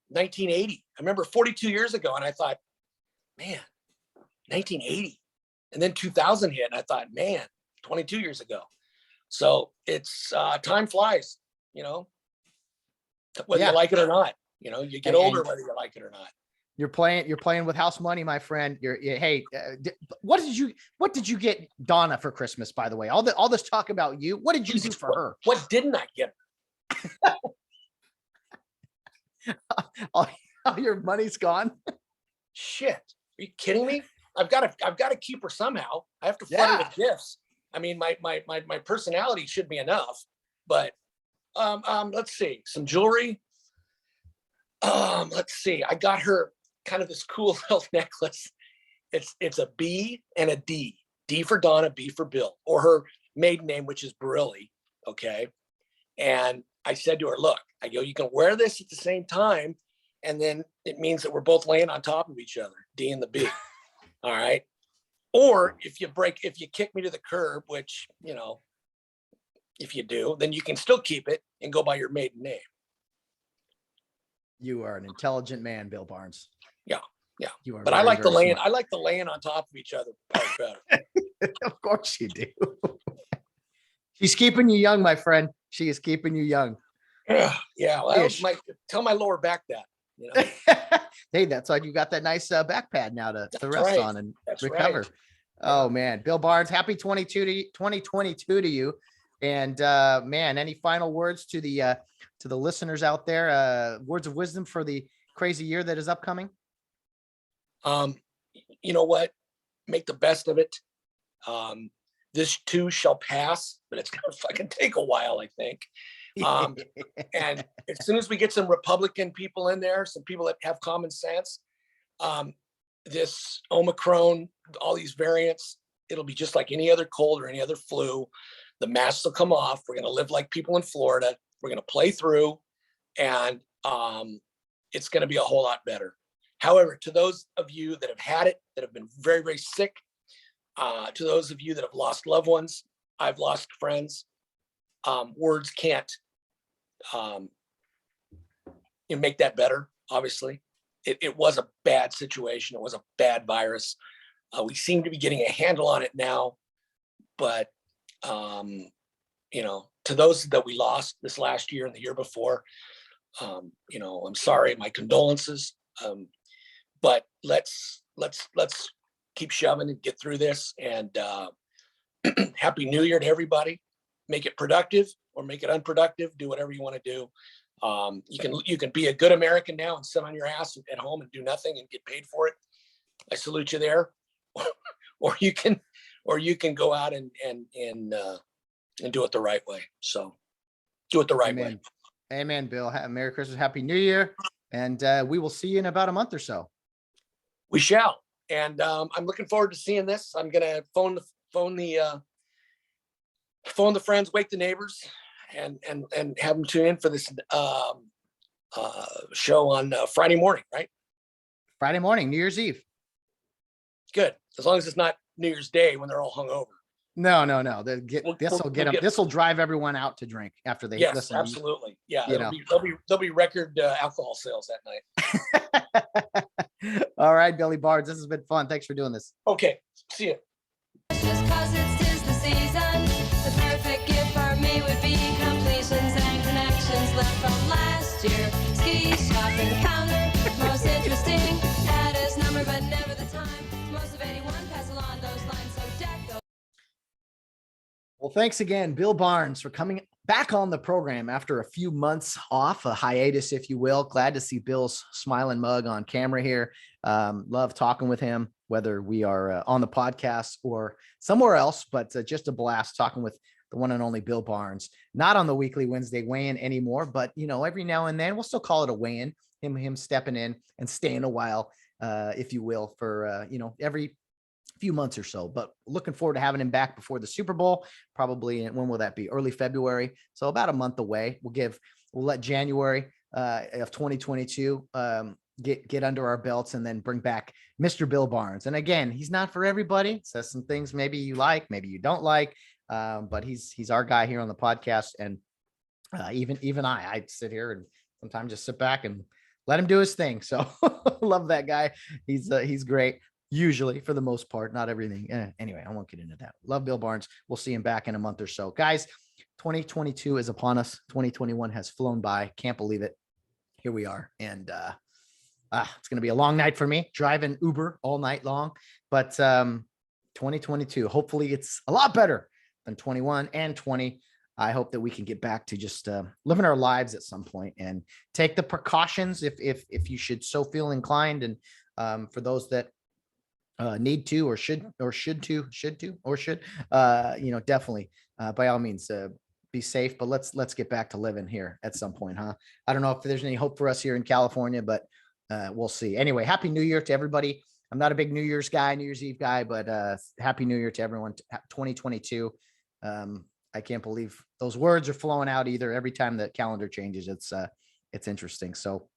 C: 1980. I remember 42 years ago, and I thought, man, 1980, and then 2000 hit, and I thought, man, 22 years ago. So it's time flies, whether you like it or not. You get older whether you like it or not.
A: You're playing with house money, my friend. Hey, what did you get Donna for Christmas? By the way, all this talk about you. What did you do for her?
C: What didn't I get her?
A: all your money's gone.
C: Shit, are you kidding me? I've got to keep her somehow. I have to flood her with gifts. I mean, my personality should be enough, but let's see, some jewelry. Let's see, I got her kind of this cool little necklace. It's a B and a D. D for Donna, B for Bill, or her maiden name, which is Barilli. Okay, and I said to her, "Look, I go, you can wear this at the same time, and then it means that we're both laying on top of each other, D and the B." All right. Or if you kick me to the curb, which, if you do, then you can still keep it and go by your maiden name.
A: You are an intelligent man, Bill Barnes.
C: Yeah.
A: You are.
C: But I like the laying on top of each other part better.
A: Of course you do. She's keeping you young, my friend. She is keeping you young.
C: Yeah. Well, tell my lower back that.
A: Hey, that's why you got that nice back pad now to rest on and recover. Right. Oh man, Bill Barnes, happy 2022 to you. And man, any final words to the listeners out there? Words of wisdom for the crazy year that is upcoming.
C: You know what? Make the best of it. This too shall pass, but it's gonna fucking take a while, I think. And as soon as we get some Republican people in there, some people that have common sense, this Omicron, all these variants, it'll be just like any other cold or any other flu. The masks will come off. We're going to live like people in Florida. We're going to play through, and it's going to be a whole lot better. However, to those of you that have had it, that have been very, very sick, to those of you that have lost loved ones, I've lost friends, words can't make that better, obviously. It was a bad situation. It was a bad virus. We seem to be getting a handle on it now, but to those that we lost this last year and the year before, I'm sorry, my condolences. But let's keep shoving and get through this. And Happy New Year to everybody. Make it productive or make it unproductive. Do whatever you want to do. You can be a good American now and sit on your ass at home and do nothing and get paid for it. I salute you there. or you can go out and do it the right way. So do it the right way.
A: Amen, Bill. Merry Christmas, Happy New Year, and we will see you in about a month or so.
C: We shall, and I'm looking forward to seeing this. I'm gonna phone the friends, wake the neighbors, and have them tune in for this show on Friday morning, right?
A: Friday morning, New Year's Eve.
C: Good, as long as it's not New Year's Day when they're all hungover.
A: No. This will drive everyone out to drink after they listen.
C: Absolutely. Yeah. There'll be record alcohol sales that
A: night. All right, Billy Barnes, this has been fun. Thanks for doing this.
C: Okay. See you.
D: Just 'cause it's 'tis the season, the perfect gift for me would be completions and connections left from last year. Ski shopping counter, most interesting. Had his number, but never the time. Most of 81 pass along those lines, so deck those.
A: Well, thanks again, Bill Barnes, for coming back on the program after a few months off, a hiatus, if you will. Glad to see Bill's smiling mug on camera here. Love talking with him, whether we are on the podcast or somewhere else, but just a blast talking with the one and only Bill Barnes. Not on the weekly Wednesday weigh-in anymore, but every now and then we'll still call it a weigh-in. Him stepping in and staying a while, if you will, for every few months or so. But looking forward to having him back before the Super Bowl. Probably, when will that be? Early February. So about a month away. We'll let January of 2022 get under our belts, and then bring back Mr. Bill Barnes. And again, he's not for everybody. Says some things maybe you like, maybe you don't like, but he's our guy here on the podcast. And even I sit here and sometimes just sit back and let him do his thing. So love that guy. He's great. Usually, for the most part, not everything. Anyway, I won't get into that. Love Bill Barnes. We'll see him back in a month or so. Guys, 2022 is upon us. 2021 has flown by. Can't believe it. Here we are. And it's going to be a long night for me, driving Uber all night long. But 2022, hopefully it's a lot better than 21 and 20. I hope that we can get back to just living our lives at some point and take the precautions if you should so feel inclined. And for those that need to or should definitely by all means be safe, but let's get back to living here at some point. I don't know if there's any hope for us here in California, but we'll see. Anyway, Happy New Year to everybody. I'm not a big New Year's Eve guy, but Happy New Year to everyone. 2022. I can't believe those words are flowing out either. Every time the calendar changes, it's interesting. So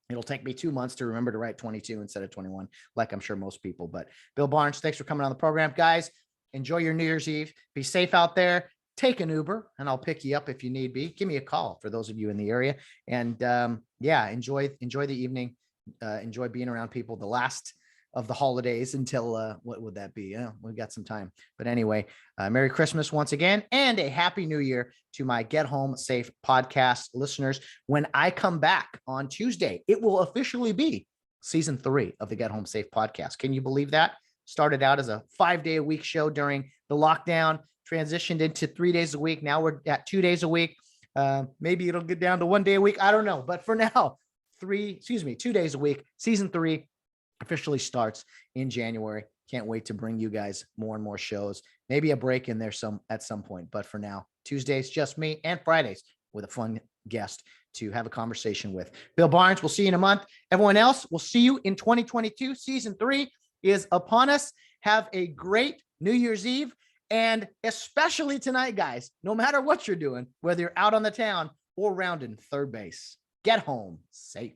A: it'll take me 2 months to remember to write 22 instead of 21, like I'm sure most people. But Bill Barnes, thanks for coming on the program. Guys, enjoy your New Year's Eve. Be safe out there. Take an Uber, and I'll pick you up if you need be. Give me a call for those of you in the area. And enjoy the evening. Enjoy being around people the last of the holidays until what would that be? Yeah, we've got some time. But anyway, Merry Christmas once again, and a Happy New Year to my Get Home Safe podcast listeners. When I come back on Tuesday, it will officially be season 3 of the Get Home Safe podcast. Can you believe that? Started out as a 5-day-a-week show during the lockdown, transitioned into 3 days a week. Now we're at 2 days a week. Maybe it'll get down to 1 day a week. I don't know. But for now, 2 days a week. Season 3 officially starts in January. Can't wait to bring you guys more and more shows. Maybe a break in there at some point. But for now, Tuesdays, just me, and Fridays with a fun guest to have a conversation with. Bill Barnes, we'll see you in a month. Everyone else, we'll see you in 2022, season 3. is upon us. Have a great New Year's Eve. And especially tonight, guys, no matter what you're doing, whether you're out on the town or rounding third base, get home safe.